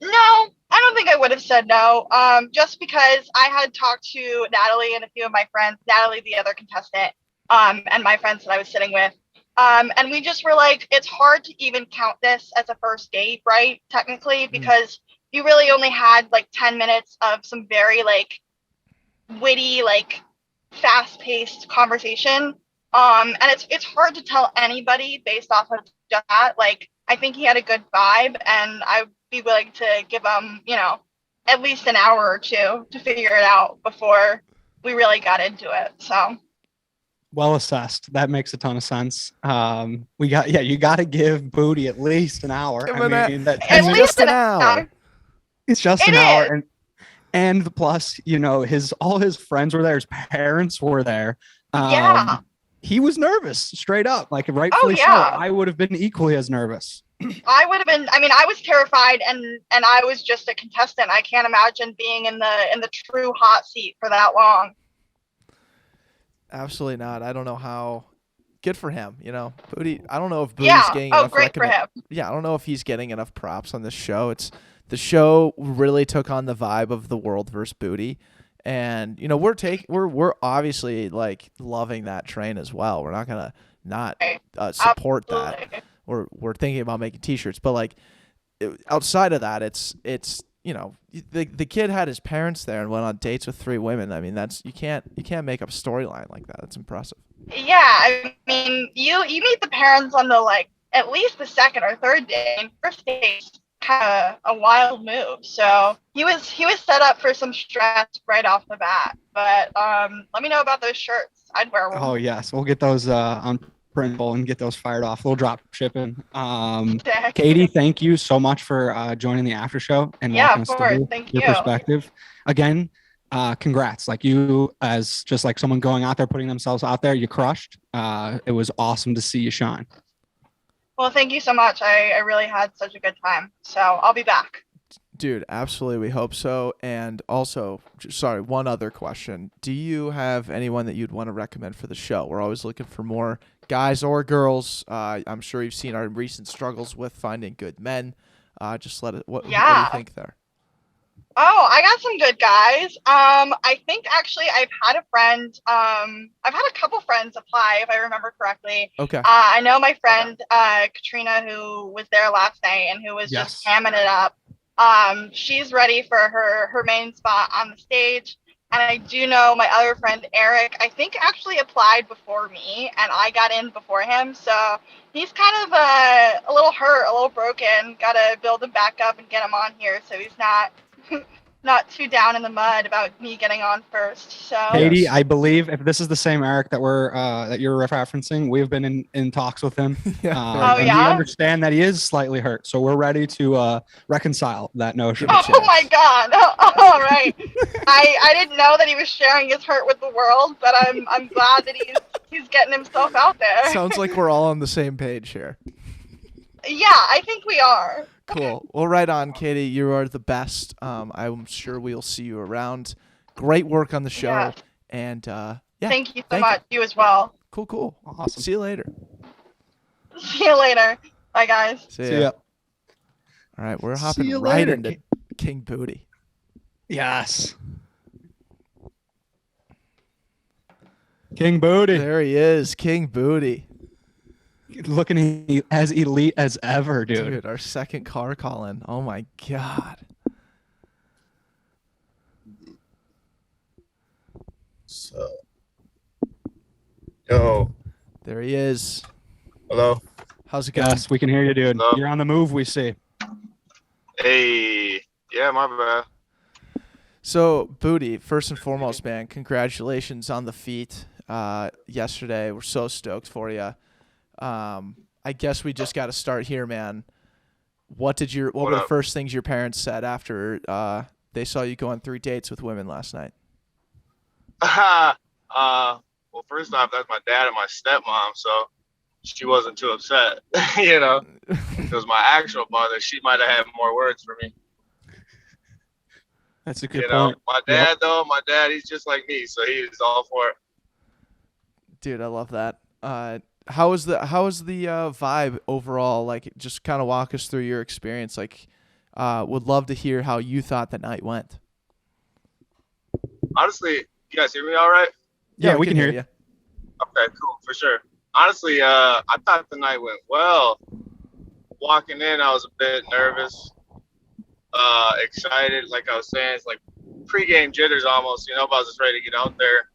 [SPEAKER 6] No, I don't think I would have said no. Just because I had talked to Natalie and a few of my friends, Natalie, the other contestant, and my friends that I was sitting with. And we just were like, it's hard to even count this as a first date, right? Technically, because you really only had like 10 minutes of some very like witty, like fast-paced conversation. And it's hard to tell anybody based off of just that. Like, I think he had a good vibe, and I'd be willing to give him, you know, at least an hour or two to figure it out before we really got into it. So
[SPEAKER 1] well assessed. That makes a ton of sense. You got to give Booty at least an hour.
[SPEAKER 2] It's just an hour.
[SPEAKER 1] It's just an hour, and plus, you know, all his friends were there. His parents were there. He was nervous, straight up, like rightfully so. I would have been equally as nervous.
[SPEAKER 6] I would have been. I mean, I was terrified, and I was just a contestant. I can't imagine being in the true hot seat for that long.
[SPEAKER 2] Absolutely not. I don't know how. Good for him, you know. Booty. I don't know if Booty's getting enough.
[SPEAKER 6] Great for him.
[SPEAKER 2] Yeah, I don't know if he's getting enough props on this show. The show really took on the vibe of the World versus Booty. And, you know, we're obviously like loving that train as well. We're not gonna not support that. We're thinking about making T-shirts, but like outside of that, it's you know, the kid had his parents there and went on dates with 3 women. I mean, you can't make up a storyline like that. That's impressive.
[SPEAKER 6] Yeah, I mean, you meet the parents on the like at least the second or third day. And first date's kind of a wild move. So he was set up for some stress right off the bat. But let me know about those shirts. I'd wear one.
[SPEAKER 1] Oh yes, we'll get those on principal and get those fired off. A little drop shipping.
[SPEAKER 6] Exactly.
[SPEAKER 1] Katie, thank you so much for joining the after show and
[SPEAKER 6] Yeah,
[SPEAKER 1] walking
[SPEAKER 6] of
[SPEAKER 1] us
[SPEAKER 6] course.
[SPEAKER 1] through
[SPEAKER 6] Thank
[SPEAKER 1] your
[SPEAKER 6] you.
[SPEAKER 1] perspective. Again, congrats. Like, you, as just like someone going out there, putting themselves out there, you crushed. It was awesome to see you shine.
[SPEAKER 6] Well, thank you so much. I really had such a good time. So I'll be back.
[SPEAKER 2] Dude, absolutely. We hope so. And also, sorry, one other question. Do you have anyone that you'd want to recommend for the show? We're always looking for more guys or girls. I'm sure you've seen our recent struggles with finding good men. Just let it. What do you think there?
[SPEAKER 6] Oh, I got some good guys. I think actually I've had a friend. I've had a couple friends apply, if I remember correctly.
[SPEAKER 2] Okay.
[SPEAKER 6] I know my friend Katrina, who was there last night and who was just hamming it up. She's ready for her main spot on the stage. And I do know my other friend Eric, I think actually applied before me, and I got in before him. So he's kind of a little hurt, a little broken. Got to build him back up and get him on here so he's not not too down in the mud about me getting on first. So
[SPEAKER 1] Katie, I believe if this is the same Eric that you're referencing, we've been in talks with him. And we understand that he is slightly hurt, so we're ready to reconcile that notion.
[SPEAKER 6] Oh my God! All right. I didn't know that he was sharing his hurt with the world, but I'm glad that he's getting himself out there.
[SPEAKER 2] Sounds like we're all on the same page here.
[SPEAKER 6] Yeah, I think we are.
[SPEAKER 2] Cool. Well, right on, Katie. You are the best. I'm sure we'll see you around. Great work on the show.
[SPEAKER 6] Yeah.
[SPEAKER 2] And
[SPEAKER 6] thank you so much. You as well.
[SPEAKER 2] Cool.
[SPEAKER 1] Awesome.
[SPEAKER 2] See you later.
[SPEAKER 6] See you later. Bye, guys.
[SPEAKER 2] See ya. All right, we're hopping right into King Booty.
[SPEAKER 1] Yes. King Booty.
[SPEAKER 2] There he is, King Booty.
[SPEAKER 1] Looking as elite as ever, dude.
[SPEAKER 2] Dude, our second car call-in. Oh my God.
[SPEAKER 7] So, yo.
[SPEAKER 2] There he is.
[SPEAKER 7] Hello.
[SPEAKER 2] How's it going?
[SPEAKER 1] Yes, we can hear you, dude.
[SPEAKER 7] Hello.
[SPEAKER 1] You're on the move, we see.
[SPEAKER 7] Hey. Yeah, my bad.
[SPEAKER 2] So, Booty, first and foremost, man, congratulations on the feat yesterday. We're so stoked for you. I guess we just got to start here, man. What were the first things your parents said after they saw you go on 3 dates with women last night?
[SPEAKER 7] Well, first off, that's my dad and my stepmom, so she wasn't too upset, you know. Because my actual mother, she might have had more words for me.
[SPEAKER 1] That's a good point.
[SPEAKER 7] My dad, though, he's just like me, so he's all for it.
[SPEAKER 2] Dude, I love that. How was the vibe overall? Like, just kind of walk us through your experience. Like, would love to hear how you thought the night went.
[SPEAKER 7] Honestly, you guys hear me all right?
[SPEAKER 1] Yeah, we can hear you.
[SPEAKER 7] Okay, cool, for sure. Honestly, I thought the night went well. Walking in, I was a bit nervous, excited. Like I was saying, it's like pregame jitters almost, but I was just ready to get out there.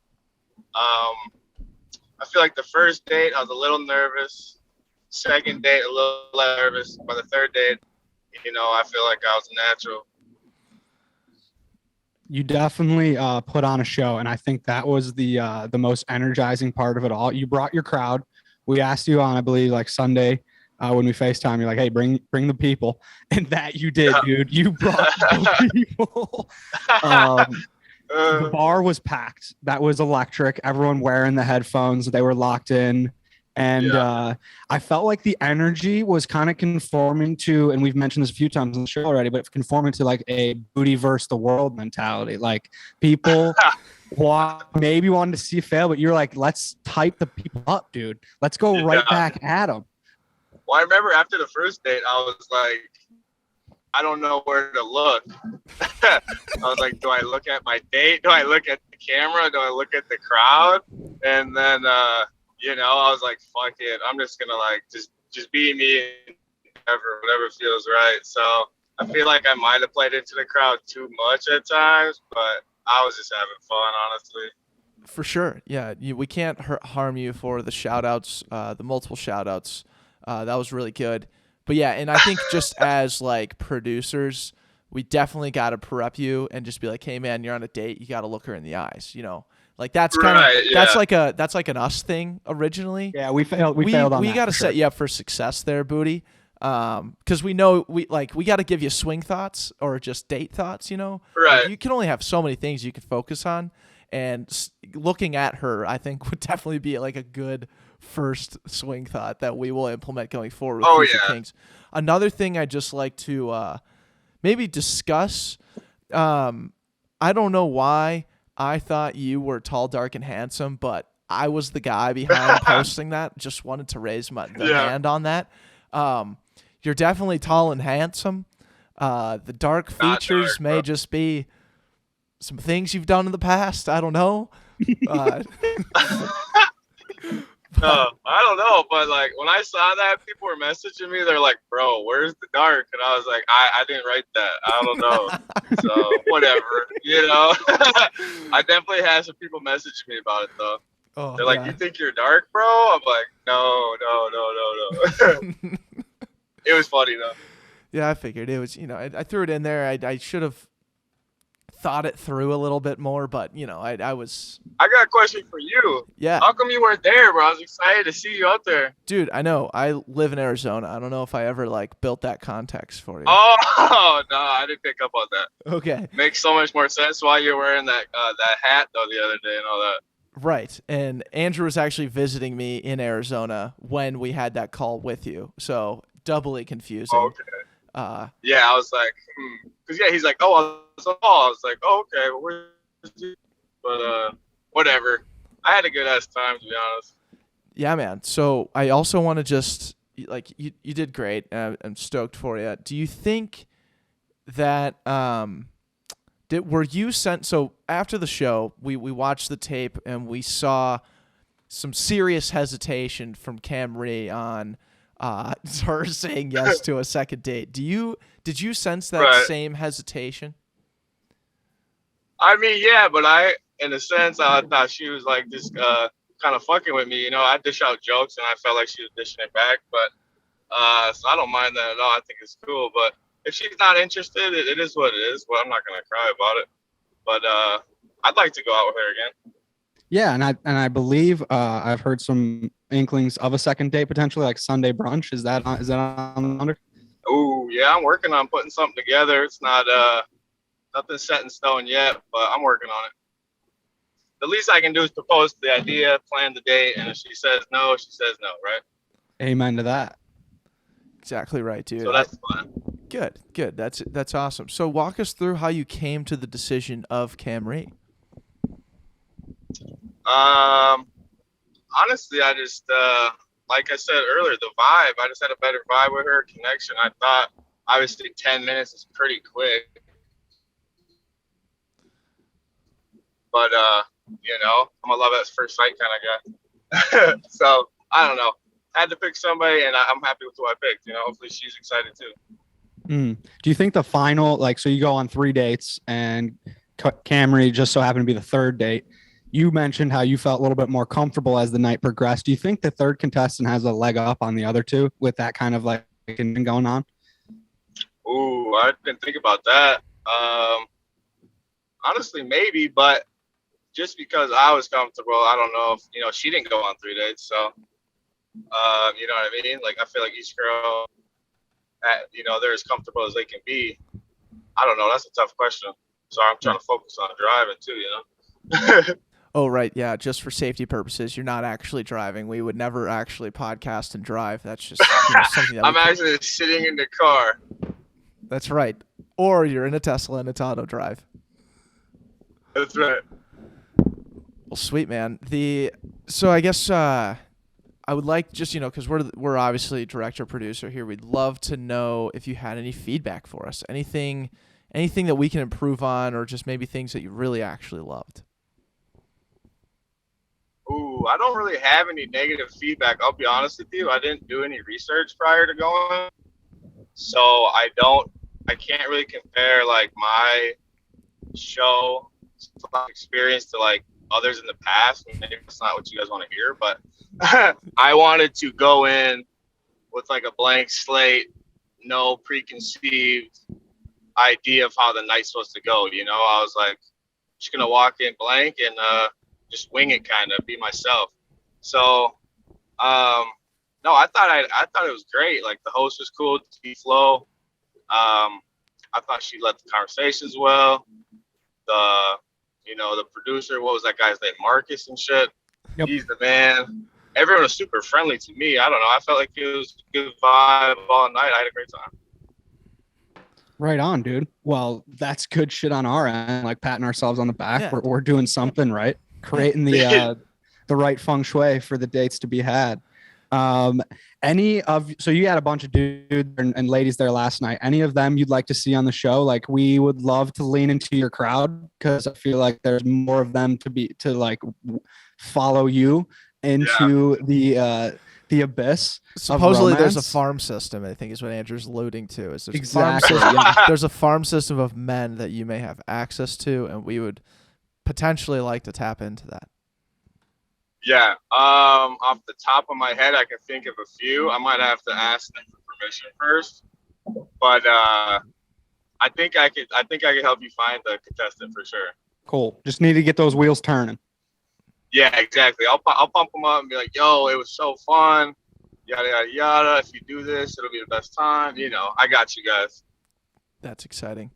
[SPEAKER 7] I feel like the first date, I was a little nervous. Second date, a little less nervous. By the third date, I feel like I was natural.
[SPEAKER 1] You definitely put on a show, and I think that was the most energizing part of it all. You brought your crowd. We asked you on, I believe, like Sunday when we FaceTime. You're like, "Hey, bring the people," and that you did, dude. You brought the people. The bar was packed. That was electric. Everyone wearing the headphones. They were locked in. And I felt like the energy was kind of conforming to, and we've mentioned this a few times on the show already, but conforming to like a booty versus the world mentality. Like, people maybe wanted to see you fail, but you're like, let's type the people up, dude. Let's go right back at them.
[SPEAKER 7] Well, I remember after the first date, I was like, I don't know where to look. I was like, do I look at my date? Do I look at the camera? Do I look at the crowd? And then, I was like, fuck it. I'm just going to like, just be me and whatever feels right. So I feel like I might have played into the crowd too much at times, but I was just having fun, honestly.
[SPEAKER 2] For sure. Yeah. We can't harm you for the shout outs, the multiple shout outs. That was really good. But yeah, and I think just as like producers, we definitely got to prep you and just be like, hey man, you're on a date, you got to look her in the eyes, you know. Like that's kind of that's like an us thing originally.
[SPEAKER 1] Yeah, we failed. We failed on that.
[SPEAKER 2] We got to set you up for success there, Booty. Because we know we got to give you swing thoughts or just date thoughts. You know,
[SPEAKER 7] right?
[SPEAKER 2] Like, you can only have so many things you can focus on, and looking at her, I think, would definitely be like a good first swing thought that we will implement going forward with Future Kings. Another thing I'd just like to maybe discuss. I don't know why I thought you were tall, dark, and handsome, but I was the guy behind posting that. Just wanted to raise the hand on that. You're definitely tall and handsome. The dark features may just be some things you've done in the past. I don't know.
[SPEAKER 7] I don't know, but like when I saw that, people were messaging me. They're like, "Bro, where's the dark?" And I was like, "I didn't write that. I don't know." So whatever, you know. I definitely had some people messaging me about it though.
[SPEAKER 2] Oh,
[SPEAKER 7] they're like, "You think you're dark, bro?" I'm like, "No." It was funny though.
[SPEAKER 2] Yeah, I figured it was. You know, I threw it in there. I should have thought it through a little bit more, but you know, I was.
[SPEAKER 7] I got a question for you.
[SPEAKER 2] Yeah.
[SPEAKER 7] How come you weren't there, bro? I was excited to see you out there.
[SPEAKER 2] Dude, I know. I live in Arizona. I don't know if I ever like built that context for you.
[SPEAKER 7] Oh no, I didn't pick up on that.
[SPEAKER 2] Okay.
[SPEAKER 7] Makes so much more sense why you're wearing that hat though the other day and all that.
[SPEAKER 2] Right. And Andrew was actually visiting me in Arizona when we had that call with you. So doubly confusing.
[SPEAKER 7] Okay. Yeah, I was like, because he's like, oh, I was like, oh, okay, well, where's he? But whatever. I had a good ass time, to be honest.
[SPEAKER 2] Yeah, man. So I also want to just like you did great. I'm stoked for you. Do you think that were you sent? So after the show, we watched the tape and we saw some serious hesitation from Camry on her saying yes to a second date. Did you sense that same hesitation?
[SPEAKER 7] I mean, yeah, but in a sense, I thought she was like just kind of fucking with me. You know, I dish out jokes and I felt like she was dishing it back. But so I don't mind that at all. I think it's cool. But if she's not interested, it is what it is. But I'm not gonna cry about it. But I'd like to go out with her again.
[SPEAKER 1] Yeah, and I believe I've heard some inklings of a second date potentially, like Sunday brunch. Is that on the under?
[SPEAKER 7] Oh yeah, I'm working on putting something together. It's not nothing set in stone yet, but I'm working on it. The least I can do is propose the idea, plan the date, and if she says no, she says no, right?
[SPEAKER 1] Amen to that.
[SPEAKER 2] Exactly right, dude.
[SPEAKER 7] So that's fine.
[SPEAKER 2] Good. That's awesome. So walk us through how you came to the decision of Camry.
[SPEAKER 7] Honestly, I just like I said earlier, the vibe. I just had a better vibe with her, connection. I thought obviously 10 minutes is pretty quick. But you know, I'm a love at first sight kind of guy. So I don't know. I had to pick somebody, and I'm happy with who I picked. You know, hopefully she's excited too.
[SPEAKER 1] Do you think the final, like, so you go on 3 dates, and Camry just so happened to be the third date? You mentioned how you felt a little bit more comfortable as the night progressed. Do you think the third contestant has a leg up on the other two with that kind of like going on?
[SPEAKER 7] Ooh, I didn't think about that. Honestly, maybe, but just because I was comfortable, I don't know if, she didn't go on 3 dates. So, you know what I mean? Like, I feel like each girl, they're as comfortable as they can be. I don't know. That's a tough question. Sorry, I'm trying to focus on driving too,
[SPEAKER 2] Oh, right. Yeah. Just for safety purposes, you're not actually driving. We would never actually podcast and drive. That's just something that
[SPEAKER 7] I'm actually sitting in the car.
[SPEAKER 2] That's right. Or you're in a Tesla and it's auto drive.
[SPEAKER 7] That's right.
[SPEAKER 2] Well, sweet, man. So I guess I would like just, because we're obviously director producer here. We'd love to know if you had any feedback for us, anything that we can improve on, or just maybe things that you really actually loved.
[SPEAKER 7] Ooh, I don't really have any negative feedback. I'll be honest with you. I didn't do any research prior to going, so I can't really compare like my show experience to like others in the past. Maybe it's not what you guys want to hear, but I wanted to go in with like a blank slate, no preconceived idea of how the night's supposed to go. You know, I was like, just gonna walk in blank and just wing it, kind of be myself. So, no, I thought it was great. Like the host was cool, T Flow. I thought she led the conversations well. The producer, what was that guy's name? Marcus and shit.
[SPEAKER 1] Yep.
[SPEAKER 7] He's the man. Everyone was super friendly to me. I don't know. I felt like it was a good vibe all night. I had a great time.
[SPEAKER 1] Right on, dude. Well, that's good shit on our end, like patting ourselves on the back.
[SPEAKER 2] Yeah.
[SPEAKER 1] We're doing something right, creating the right feng shui for the dates to be had. So you had a bunch of dudes and ladies there last night. Any of them you'd like to see on the show? Like, we would love to lean into your crowd because I feel like there's more of them to follow you into the abyss.
[SPEAKER 2] Supposedly, there's a
[SPEAKER 1] romance.
[SPEAKER 2] farm system, I think is what Andrew's alluding to. Is there's
[SPEAKER 1] Exactly.
[SPEAKER 2] A farm system,
[SPEAKER 1] Yeah.
[SPEAKER 2] there's a farm system of men that you may have access to, and we would potentially like to tap into that.
[SPEAKER 7] Yeah. Off the top of my head, I can think of a few. I might have to ask them for permission first, but I think I could help you find the contestant for sure.
[SPEAKER 1] Cool. Just need to get those wheels turning.
[SPEAKER 7] Yeah, exactly. I'll pump them up and be like, yo, it was so fun. Yada, yada, yada. If you do this, it'll be the best time. You know, I got you guys.
[SPEAKER 2] That's exciting.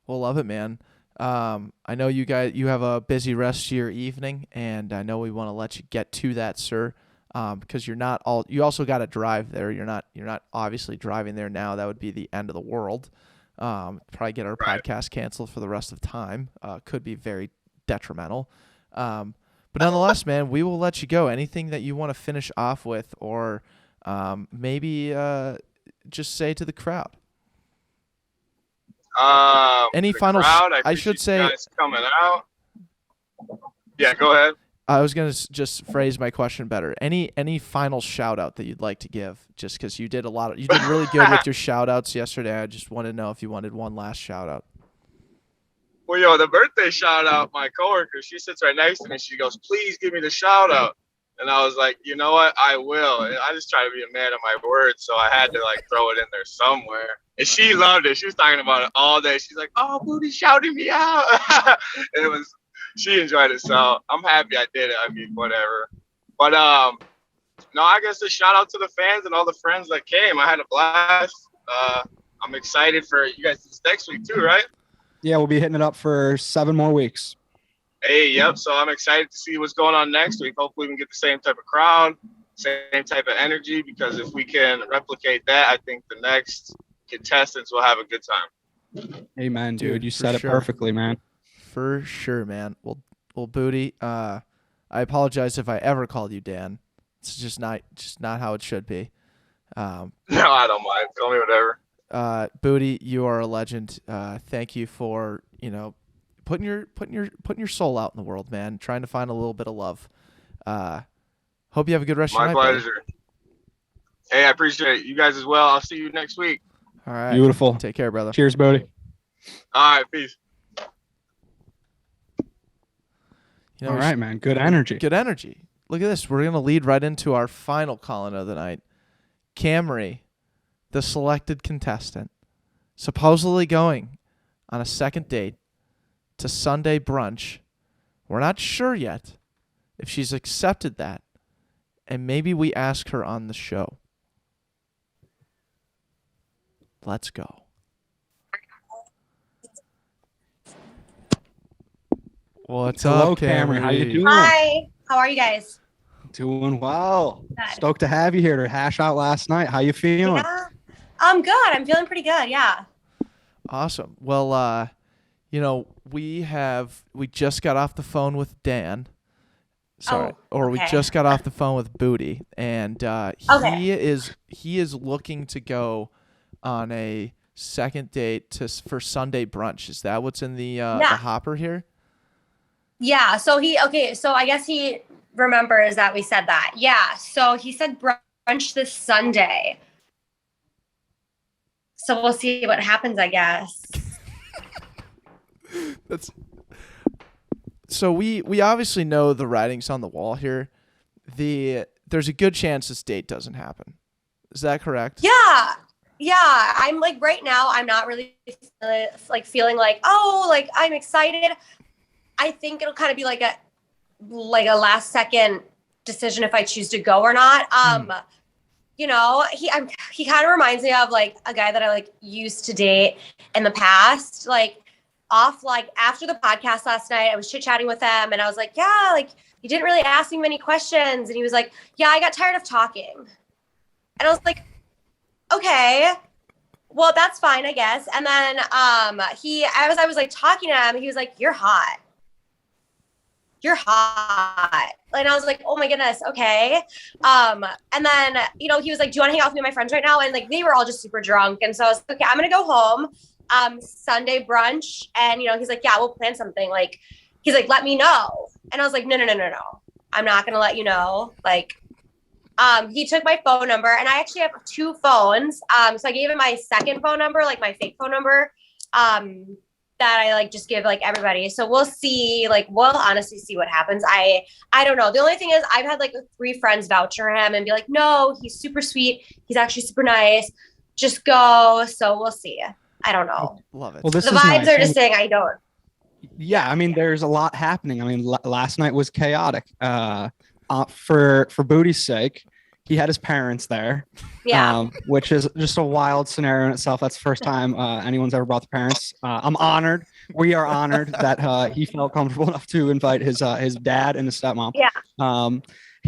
[SPEAKER 2] We'll love it, man. I know you have a busy rest of your evening, and I know we want to let you get to that, sir. Because you also got to drive there. You're not obviously driving there now. That would be the end of the world. Probably get our podcast canceled for the rest of time. Could be very detrimental. But nonetheless, man, we will let you go. Anything that you want to finish off with, or maybe just say to the crowd. Any final? I should say.
[SPEAKER 7] Guys coming out. Yeah, go ahead.
[SPEAKER 2] I was gonna just phrase my question better. Any final shout out that you'd like to give? Just because you did really good with your shout outs yesterday. I just want to know if you wanted one last shout out.
[SPEAKER 7] Well, yo, the birthday shout out, my coworker, she sits right next to me. She goes, please give me the shout out. And I was like, you know what? I will. And I just try to be a man of my word. So I had to throw it in there somewhere. And she loved it. She was talking about it all day. She's like, oh, Booty shouting me out. She enjoyed it. So I'm happy I did it. I mean, whatever. But no, I guess a shout out to the fans and all the friends that came. I had a blast. I'm excited for you guys this next week too, right?
[SPEAKER 1] Yeah, we'll be hitting it up for 7 more weeks.
[SPEAKER 7] Hey, yep. So I'm excited to see what's going on next week. Hopefully we can get the same type of crowd, same type of energy, because if we can replicate that, I think the next contestants will have a good time.
[SPEAKER 1] Amen, dude. You said it
[SPEAKER 2] sure.
[SPEAKER 1] perfectly, man.
[SPEAKER 2] For sure, man. Well, Booty, I apologize if I ever called you Dan. It's just not how it should be.
[SPEAKER 7] No, I don't mind. Call me whatever.
[SPEAKER 2] Booty, you are a legend. Thank you for putting your soul out in the world, man. Trying to find a little bit of love. Hope you have a good rest of your night.
[SPEAKER 7] My pleasure. Buddy. Hey, I appreciate it. You guys as well. I'll see you next week.
[SPEAKER 2] All right.
[SPEAKER 1] Beautiful.
[SPEAKER 2] Take care, brother.
[SPEAKER 1] Cheers, Bodie.
[SPEAKER 7] All right, peace.
[SPEAKER 1] All right, man. Good energy.
[SPEAKER 2] Good energy. Look at this. We're gonna lead right into our final call-in of the night. Camry, the selected contestant, supposedly going on a second date to Sunday brunch. We're not sure yet if she's accepted that, and maybe we ask her on the show. Let's go. What's
[SPEAKER 1] Hello,
[SPEAKER 2] up,
[SPEAKER 1] Camry? How you doing?
[SPEAKER 5] Hi. How are you guys?
[SPEAKER 1] Doing well.
[SPEAKER 5] Good.
[SPEAKER 1] Stoked to have you here to hash out last night. How you feeling?
[SPEAKER 5] Yeah. I'm good. I'm feeling pretty good. Yeah.
[SPEAKER 2] Awesome. Well, we just got off the phone with Dan. Sorry. We just got off the phone with Booty, and he is looking to go on a second date for Sunday brunch. Is that what's in the hopper here?
[SPEAKER 5] Yeah. So I guess he remembers that we said that. Yeah. So he said brunch this Sunday. So we'll see what happens, I guess.
[SPEAKER 2] So we obviously know the writing's on the wall here. There's a good chance this date doesn't happen. Is that correct?
[SPEAKER 5] Yeah. Yeah, I'm like right now, I'm not really feeling like, oh, like I'm excited. I think it'll kind of be like a last second decision if I choose to go or not. You know, he kind of reminds me of like a guy that I like used to date in the past. Like after the podcast last night, I was chit chatting with him and I was like, yeah, like you didn't really ask me many questions. And he was like, yeah, I got tired of talking. And I was like, okay, well, that's fine, I guess. And then I was like talking to him, he was like, you're hot. You're hot. And I was like, oh my goodness, okay. And then, you know, he was like, do you want to hang out with me and my friends right now? And like, they were all just super drunk. And so I was like, okay, I'm going to go home. Sunday brunch. And, you know, he's like, yeah, we'll plan something. Like, he's like, let me know. And I was like, no. I'm not going to let you know. Like, he took my phone number and I actually have 2 phones. So I gave him my second phone number, like my fake phone number. That I like just give like everybody. So we'll see, like we'll honestly see what happens. I don't know. The only thing is I've had like 3 friends vouch for him and be like, no, he's super sweet. He's actually super nice. Just go. So we'll see. I don't know.
[SPEAKER 2] Love it.
[SPEAKER 1] Well,
[SPEAKER 5] The vibes are just saying I don't.
[SPEAKER 1] Yeah, I mean, there's a lot happening. I mean, last night was chaotic. For Booty's sake, he had his parents there.
[SPEAKER 5] Yeah.
[SPEAKER 1] Which is just a wild scenario in itself. That's the first time anyone's ever brought the parents. I'm honored. We are honored that he felt comfortable enough to invite his dad and his stepmom.
[SPEAKER 5] Yeah.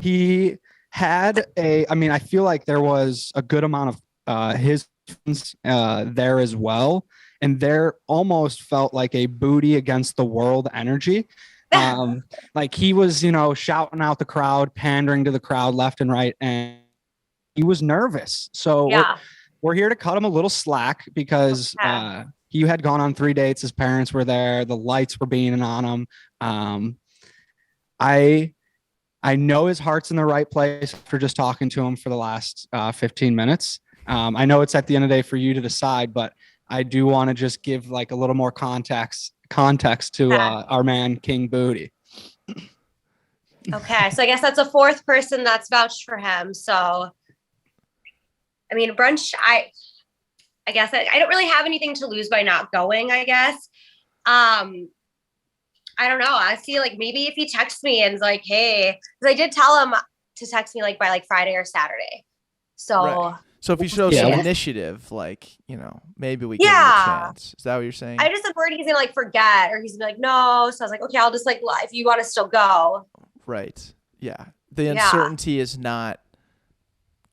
[SPEAKER 1] He had I feel like there was a good amount of his friends there as well. And there almost felt like a Booty against the world energy. Like he was, you know, shouting out the crowd, pandering to the crowd left and right. And he was nervous. So
[SPEAKER 5] Yeah.
[SPEAKER 1] we're here to cut him a little slack because he had gone on 3 dates. His parents were there. The lights were beaming on him. I know his heart's in the right place for just talking to him for the last 15 minutes. I know it's at the end of the day for you to decide, but I do want to just give like a little more context to our man, King Booty.
[SPEAKER 5] Okay. So I guess that's a 4th person that's vouched for him. So, I mean, brunch, I guess I don't really have anything to lose by not going, I guess. I don't know. I see like maybe if he texts me and is like, hey, because I did tell him to text me like by like Friday or Saturday. So,
[SPEAKER 2] right. So if he shows some initiative, like, you know, maybe we give him a chance. Is that what you're saying?
[SPEAKER 5] I just am worried he's going to like forget or he's going to be like, no. So I was like, okay, I'll just like, if you want to still go.
[SPEAKER 2] Right. Yeah. The uncertainty is not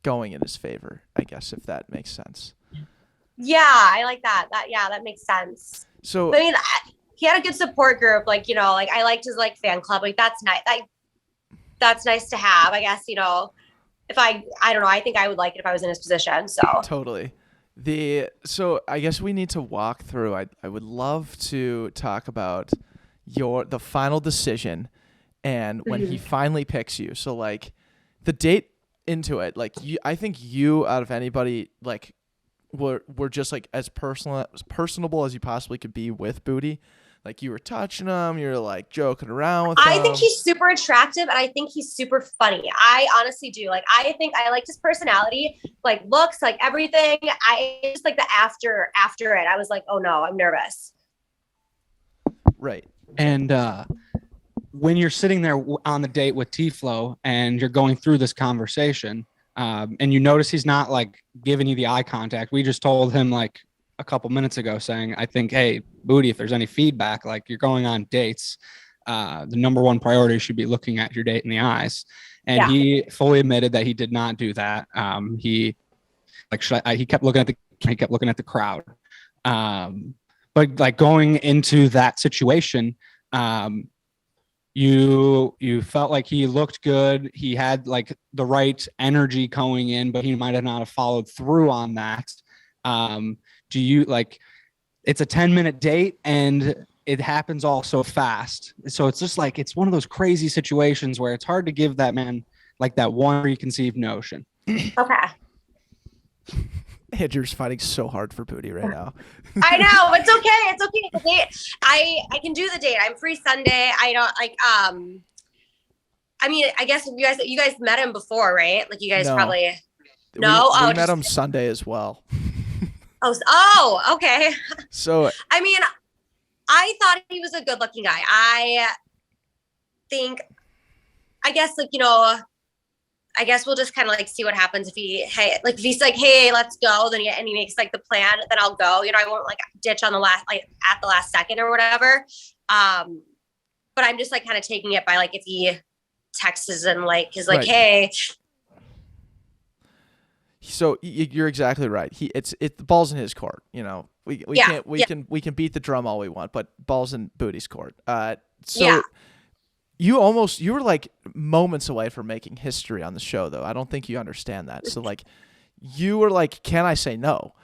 [SPEAKER 2] going in his favor, I guess, if that makes sense.
[SPEAKER 5] Yeah, I like that. That makes sense.
[SPEAKER 2] So,
[SPEAKER 5] but, I mean, he had a good support group. Like, you know, like I liked his like fan club. Like that's nice. That's nice to have, I guess, you know. If I don't know, I think I would like it if I was in his position. So
[SPEAKER 2] totally. So I guess we need to walk through. I would love to talk about the final decision and when he finally picks you. So like the date into it, like I think you out of anybody like were just like as personable as you possibly could be with Booty. Like you were touching him, you're like joking around with him.
[SPEAKER 5] I think he's super attractive and I think he's super funny. I honestly do. Like I think I liked his personality, like looks, like everything. I just like the after it. I was like, oh no, I'm nervous.
[SPEAKER 2] Right.
[SPEAKER 1] And when you're sitting there on the date with T-Flow and you're going through this conversation, and you notice he's not like giving you the eye contact. We just told him like a couple minutes ago saying, I think, hey, Booty, if there's any feedback, like you're going on dates, the number one priority should be looking at your date in the eyes. And he fully admitted that he did not do that. He kept looking at the crowd. But like going into that situation, you felt like he looked good. He had like the right energy going in, but he might have not have followed through on that. Do you like, it's a 10-minute date and it happens all so fast. So it's just like, it's one of those crazy situations where it's hard to give that man like that one preconceived notion.
[SPEAKER 5] Okay.
[SPEAKER 2] Andrew's fighting so hard for Booty right now.
[SPEAKER 5] I know. It's okay. It's okay. The date, I can do the date. I'm free Sunday. I don't like, I mean, I guess you guys met him before, right? Like you guys probably. No.
[SPEAKER 2] We met him Sunday as well.
[SPEAKER 5] Okay.
[SPEAKER 2] So
[SPEAKER 5] I mean, I thought he was a good looking guy. I think, I guess, like, I guess we'll just kind of like see what happens if if he's like, hey, let's go, then he makes like the plan, then I'll go. I won't like ditch on the last, like at the last second or whatever. But I'm just like kind of taking it by like if he texts and like is like,
[SPEAKER 2] Right.
[SPEAKER 5] hey.
[SPEAKER 2] So you're exactly right. The ball's in his court. We can beat the drum all we want, but ball's in Booty's court. You were like moments away from making history on the show, though. I don't think you understand that. So like, you were like, can I say no?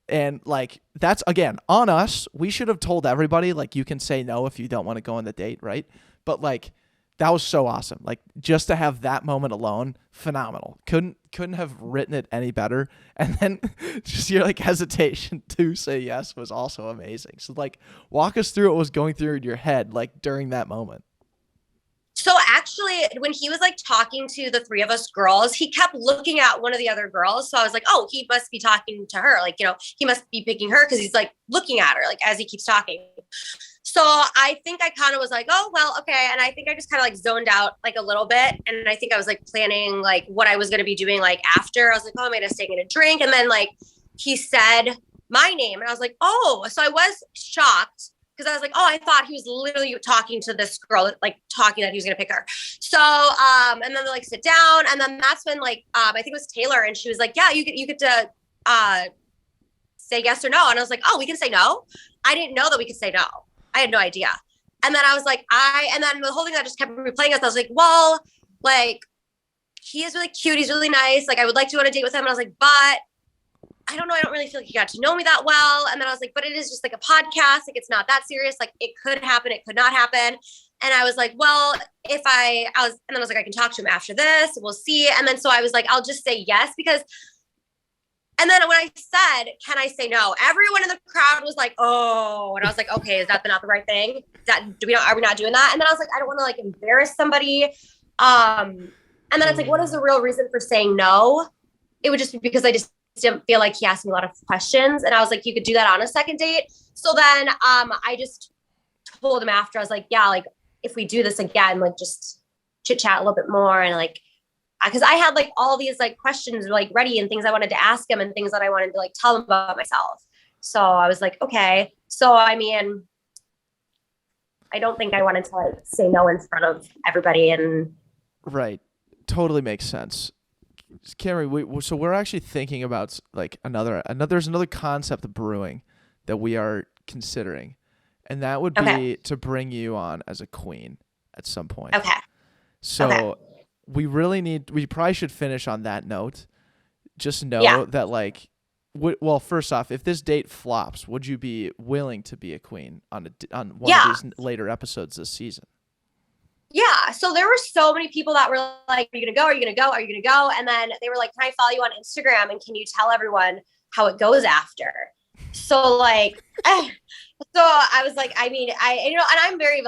[SPEAKER 2] And like, that's again on us. We should have told everybody like, you can say no if you don't want to go on the date, right? But like, that was so awesome. Like, just to have that moment alone, phenomenal. Couldn't have written it any better. And then just your like hesitation to say yes was also amazing. So like, walk us through what was going through your head like during that moment.
[SPEAKER 5] So actually, when he was like talking to the three of us girls, he kept looking at one of the other girls. So I was like, oh, he must be talking to her. Like, he must be picking her because he's like looking at her like as he keeps talking. So I think I kind of was like, oh, well, okay. And I think I just kind of like zoned out like a little bit. And I think I was like planning like what I was going to be doing like after. I was like, oh, I'm going to stay and get a drink. And then like he said my name and I was like, oh, so I was shocked. Because I was like, oh, I thought he was literally talking to this girl, like talking that he was going to pick her. So, and then they like sit down. And then that's when like, I think it was Taylor. And she was like, yeah, you get to say yes or no. And I was like, oh, we can say no. I didn't know that we could say no. I had no idea. And then I was like, and then the whole thing that just kept replaying us. I was like, well, like, he is really cute. He's really nice. Like, I would like to go on a date with him. And I was like, but I don't know. I don't really feel like he got to know me that well. And then I was like, but it is just like a podcast. Like, it's not that serious. Like, it could happen. It could not happen. And I was like, well, and then I was like, I can talk to him after this. We'll see. And then, so I was like, I'll just say yes because, and then when I said, can I say no? Everyone in the crowd was like, oh, and I was like, okay, is that not the right thing? Are we not doing that? And then I was like, I don't want to like embarrass somebody. And then it's like, what is the real reason for saying no? It would just be because I just didn't feel like he asked me a lot of questions. And I was like, you could do that on a second date. So then I just told him after, I was like, yeah, like if we do this again, like just chit chat a little bit more. And like, because I had like all these like questions like ready and things I wanted to ask him and things that I wanted to like tell him about myself. So I was like, okay. So, I mean, I don't think I wanted to like say no in front of everybody. And
[SPEAKER 2] right. Totally makes sense. Camry, so we're actually thinking about like there's another concept brewing that we are considering, and that would be to bring you on as a queen at some point.
[SPEAKER 5] Okay.
[SPEAKER 2] So we probably should finish on that note. Just know that like, well, first off, if this date flops, would you be willing to be a queen on one of these later episodes this season?
[SPEAKER 5] Yeah. So there were so many people that were like, are you going to go? Are you going to go? Are you going to go? And then they were like, can I follow you on Instagram? And can you tell everyone how it goes after? So like, so I was like, I mean, and I'm very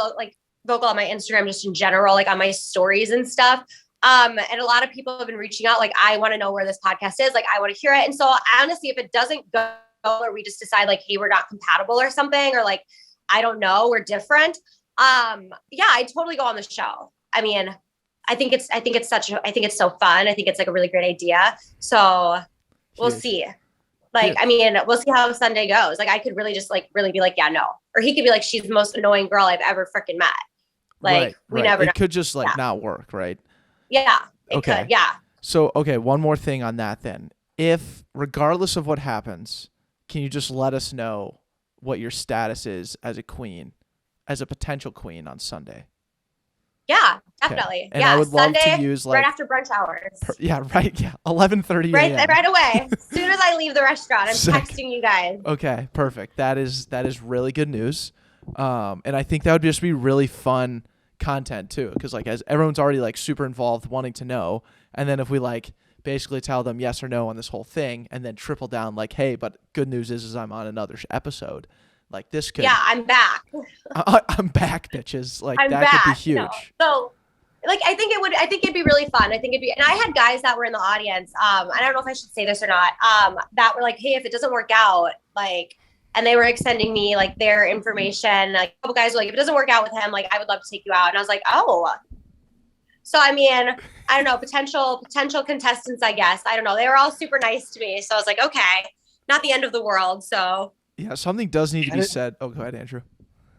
[SPEAKER 5] vocal on my Instagram, just in general, like on my stories and stuff. And a lot of people have been reaching out. Like, I want to know where this podcast is. Like, I want to hear it. And so honestly, if it doesn't go or we just decide like, hey, we're not compatible or something, or like, I don't know, we're different. I'd totally go on the show. I mean, I think it's so fun. I think it's like a really great idea. So we'll see. Like, I mean, we'll see how Sunday goes. Like, I could really just like, really be like, yeah, no. Or he could be like, she's the most annoying girl I've ever freaking met. Like, we never know.
[SPEAKER 2] It could just like not work, right?
[SPEAKER 5] Yeah, it could. Yeah.
[SPEAKER 2] So, okay. One more thing on that then. If, regardless of what happens, can you just let us know what your status is as a queen? As a potential queen on Sunday.
[SPEAKER 5] Yeah, definitely.
[SPEAKER 2] Okay. And I would
[SPEAKER 5] Sunday,
[SPEAKER 2] love to use like
[SPEAKER 5] right after brunch hours.
[SPEAKER 2] 11:30
[SPEAKER 5] right away. As soon as I leave the restaurant, I'm
[SPEAKER 2] Sick.
[SPEAKER 5] texting you guys.
[SPEAKER 2] Okay, perfect. That is really good news. And I think that would just be really fun content too, because like as everyone's already like super involved, wanting to know, and then if we like basically tell them yes or no on this whole thing, and then triple down like, hey, but good news is I'm on another episode. Like this could.
[SPEAKER 5] Yeah, I'm back.
[SPEAKER 2] I'm back, bitches. Like
[SPEAKER 5] I'm
[SPEAKER 2] that
[SPEAKER 5] back.
[SPEAKER 2] could be huge.
[SPEAKER 5] No. So like I think it'd be really fun. I think it'd be, and I had guys that were in the audience. I don't know if I should say this or not. That were like, hey, if it doesn't work out, like, and they were extending me like their information. Like a couple guys were like, if it doesn't work out with him, like I would love to take you out. And I was like, oh. So I mean, I don't know, potential contestants, I guess. I don't know. They were all super nice to me. So I was like, okay, not the end of the world. So
[SPEAKER 2] Yeah, something does need to be said. Oh, go ahead, Andrew.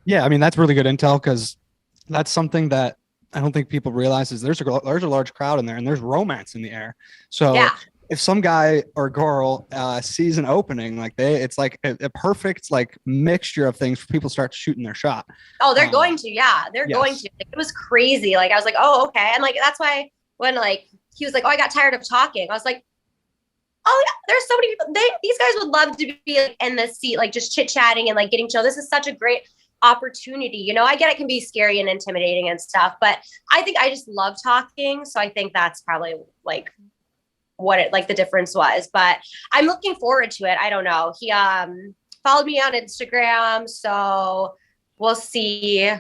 [SPEAKER 1] Yeah, I mean, that's really good intel because that's something that I don't think people realize is there's a large crowd in there and there's romance in the air. So
[SPEAKER 5] yeah.
[SPEAKER 1] if some guy or girl sees an opening, like it's like a perfect like mixture of things for people to start shooting their shot.
[SPEAKER 5] Oh, they're going to. Yeah, they're
[SPEAKER 1] yes.
[SPEAKER 5] going to. Like, it was crazy. Like I was like, oh, okay. And like, that's why when like he was like, oh, I got tired of talking. I was like, oh yeah, there's so many people. These guys would love to be like, in this seat, like just chit chatting and like getting chill. This is such a great opportunity. You know, I get it can be scary and intimidating and stuff, but I think I just love talking. So I think that's probably like what it like the difference was. But I'm looking forward to it. I don't know. He followed me on Instagram, so we'll see.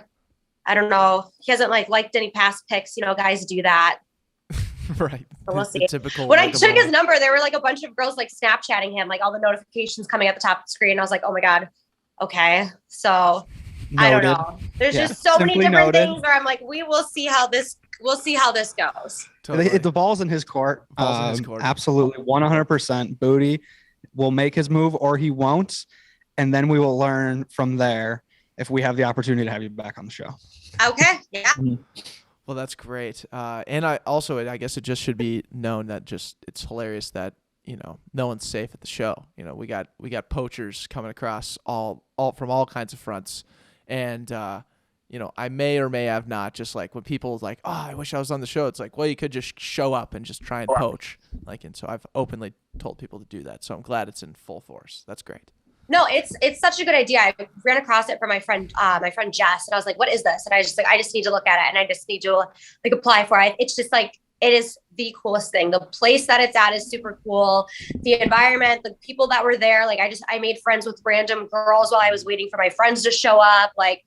[SPEAKER 5] I don't know. He hasn't like liked any past pics. You know, guys do that.
[SPEAKER 2] Right.
[SPEAKER 5] So we'll see.
[SPEAKER 2] Typical.
[SPEAKER 5] When I took his number, there were like a bunch of girls like Snapchatting him, like all the notifications coming at the top of the screen. I was like, oh my God. Okay. So
[SPEAKER 1] Noted.
[SPEAKER 5] I don't know. There's just so many
[SPEAKER 1] Simply
[SPEAKER 5] different
[SPEAKER 1] noted.
[SPEAKER 5] things where I'm like, we'll see how this goes.
[SPEAKER 2] Totally.
[SPEAKER 1] The ball's in his court.
[SPEAKER 2] Ball's in his court.
[SPEAKER 1] Absolutely, 100%. Booty will make his move or he won't, and then we will learn from there if we have the opportunity to have you back on the show.
[SPEAKER 5] Okay. Yeah.
[SPEAKER 2] Well, that's great. And I guess it just should be known that it's hilarious that, you know, no one's safe at the show. You know, we got poachers coming across all from all kinds of fronts. And, you know, I may or may have not, just like when people like, oh, I wish I was on the show. It's like, well, you could just show up and just try and poach. Like, and so I've openly told people to do that. So I'm glad it's in full force. That's great.
[SPEAKER 5] No, it's such a good idea. I ran across it from my friend Jess, and I was like, what is this? And I just need to look at it and I just need to like apply for it. It's just like, it is the coolest thing. The place that it's at is super cool. The environment, the people that were there, like I made friends with random girls while I was waiting for my friends to show up. Like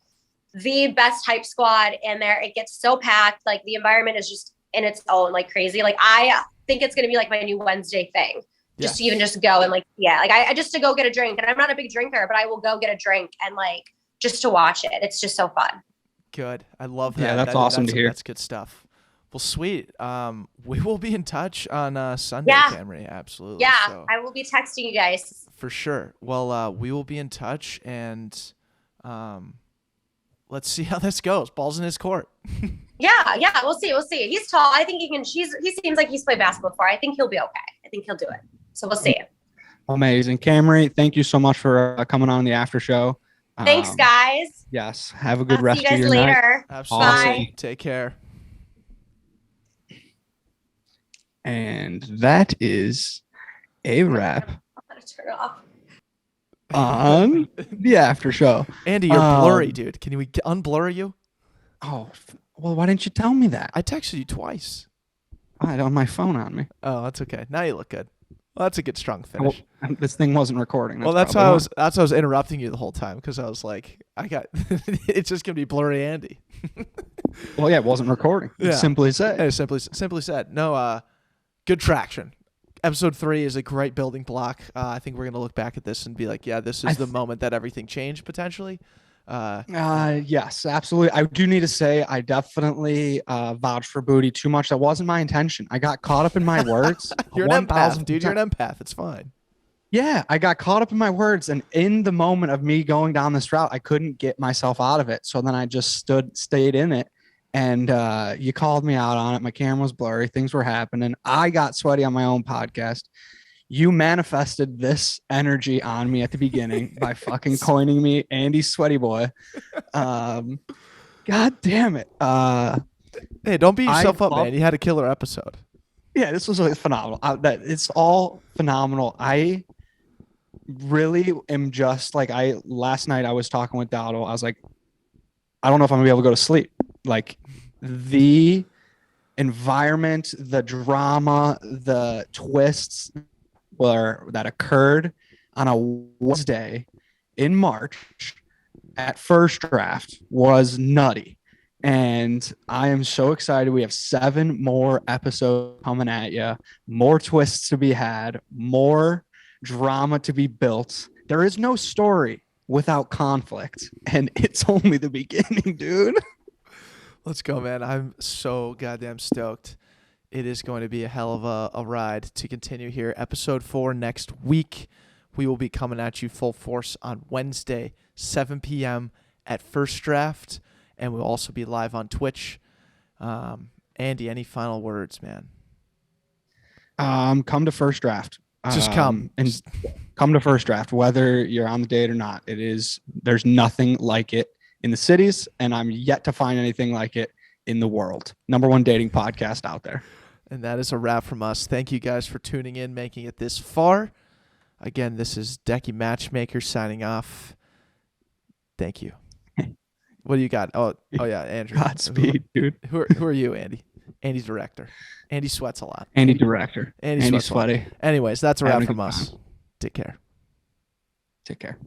[SPEAKER 5] the best hype squad in there. It gets so packed. Like the environment is just in its own like crazy. Like I think it's going to be like my new Wednesday thing. Just to even just go and like, yeah, like I just to go get a drink, and I'm not a big drinker, but I will go get a drink and like just to watch it. It's just so fun.
[SPEAKER 2] Good. I love that.
[SPEAKER 1] Yeah, that's awesome to hear.
[SPEAKER 2] That's good stuff. Well, sweet. We will be in touch on Sunday,
[SPEAKER 5] Yeah.
[SPEAKER 2] Camry. Absolutely.
[SPEAKER 5] Yeah,
[SPEAKER 2] So,
[SPEAKER 5] I will be texting you guys.
[SPEAKER 2] for sure. Well, we will be in touch, and let's see how this goes. Ball's in his court.
[SPEAKER 5] Yeah, we'll see. He's tall. I think he can. He seems like he's played basketball before. I think he'll be okay. I think he'll do it. So we'll see.
[SPEAKER 1] Amazing. Camry, thank you so much for coming on the after show.
[SPEAKER 5] Thanks, guys.
[SPEAKER 1] Yes. Have a good
[SPEAKER 5] I'll
[SPEAKER 1] rest
[SPEAKER 5] see you
[SPEAKER 1] of
[SPEAKER 5] guys
[SPEAKER 1] your night.
[SPEAKER 5] later.
[SPEAKER 2] Absolutely.
[SPEAKER 5] Bye.
[SPEAKER 2] Take care.
[SPEAKER 1] And that is a wrap
[SPEAKER 5] I'm gonna turn it off.
[SPEAKER 1] on the after show.
[SPEAKER 2] Andy, you're blurry, dude. Can we unblur you?
[SPEAKER 1] Oh, well, why didn't you tell me that?
[SPEAKER 2] I texted you twice.
[SPEAKER 1] I had on my phone on me.
[SPEAKER 2] Oh, that's okay. Now you look good. Well, that's a good strong finish.
[SPEAKER 1] Well, this thing wasn't recording.
[SPEAKER 2] That's
[SPEAKER 1] probably
[SPEAKER 2] why
[SPEAKER 1] why.
[SPEAKER 2] I was interrupting you the whole time, because I was like, it's just gonna be blurry Andy.
[SPEAKER 1] Well, yeah, it wasn't recording.
[SPEAKER 2] Yeah.
[SPEAKER 1] Simply said.
[SPEAKER 2] Hey, simply said. No, good traction. Episode 3 is a great building block. I think we're gonna look back at this and be like, yeah, this is the moment that everything changed potentially.
[SPEAKER 1] Yes, absolutely. I do need to say I definitely vouched for Booty too much. That wasn't my intention. I got caught up in my words.
[SPEAKER 2] You're an empath, dude. You're an empath. It's fine.
[SPEAKER 1] Yeah, I got caught up in my words, and in the moment of me going down this route, I couldn't get myself out of it. So then I just stayed in it, and you called me out on it. My camera was blurry. Things were happening. I got sweaty on my own podcast. You manifested this energy on me at the beginning by fucking coining me Andy Sweaty Boy. God damn it.
[SPEAKER 2] Hey, don't beat yourself up, man. You had a killer episode.
[SPEAKER 1] Yeah, this was really phenomenal. It's all phenomenal. I really am just like, last night I was talking with Dowdle. I was like, I don't know if I'm gonna be able to go to sleep. Like the environment, the drama, the twists that occurred on a Wednesday in March at First Draft was nutty. And I am so excited. We have 7 more episodes coming at you, more twists to be had, more drama to be built. There is no story without conflict, and it's only the beginning, dude.
[SPEAKER 2] Let's go, man. I'm so goddamn stoked. It is going to be a hell of a ride to continue here. Episode 4 next week. We will be coming at you full force on Wednesday, 7 p.m. at First Draft. And we'll also be live on Twitch. Andy, any final words, man?
[SPEAKER 1] Come to First Draft.
[SPEAKER 2] Just come.
[SPEAKER 1] And come to First Draft, whether you're on the date or not. There's nothing like it in the cities, and I'm yet to find anything like it in the world. #1 dating podcast out there.
[SPEAKER 2] And that is a wrap from us. Thank you guys for tuning in, making it this far. Again, this is Decky Matchmaker signing off. Thank you. What do you got? Oh yeah, Andrew.
[SPEAKER 1] Godspeed, dude.
[SPEAKER 2] Who are you, Andy? Andy's director. Andy sweats a lot.
[SPEAKER 1] Andy director.
[SPEAKER 2] Andy
[SPEAKER 1] sweaty.
[SPEAKER 2] Anyways, that's a wrap
[SPEAKER 1] Having a
[SPEAKER 2] from
[SPEAKER 1] good
[SPEAKER 2] us.
[SPEAKER 1] time.
[SPEAKER 2] Take care.
[SPEAKER 1] Take care.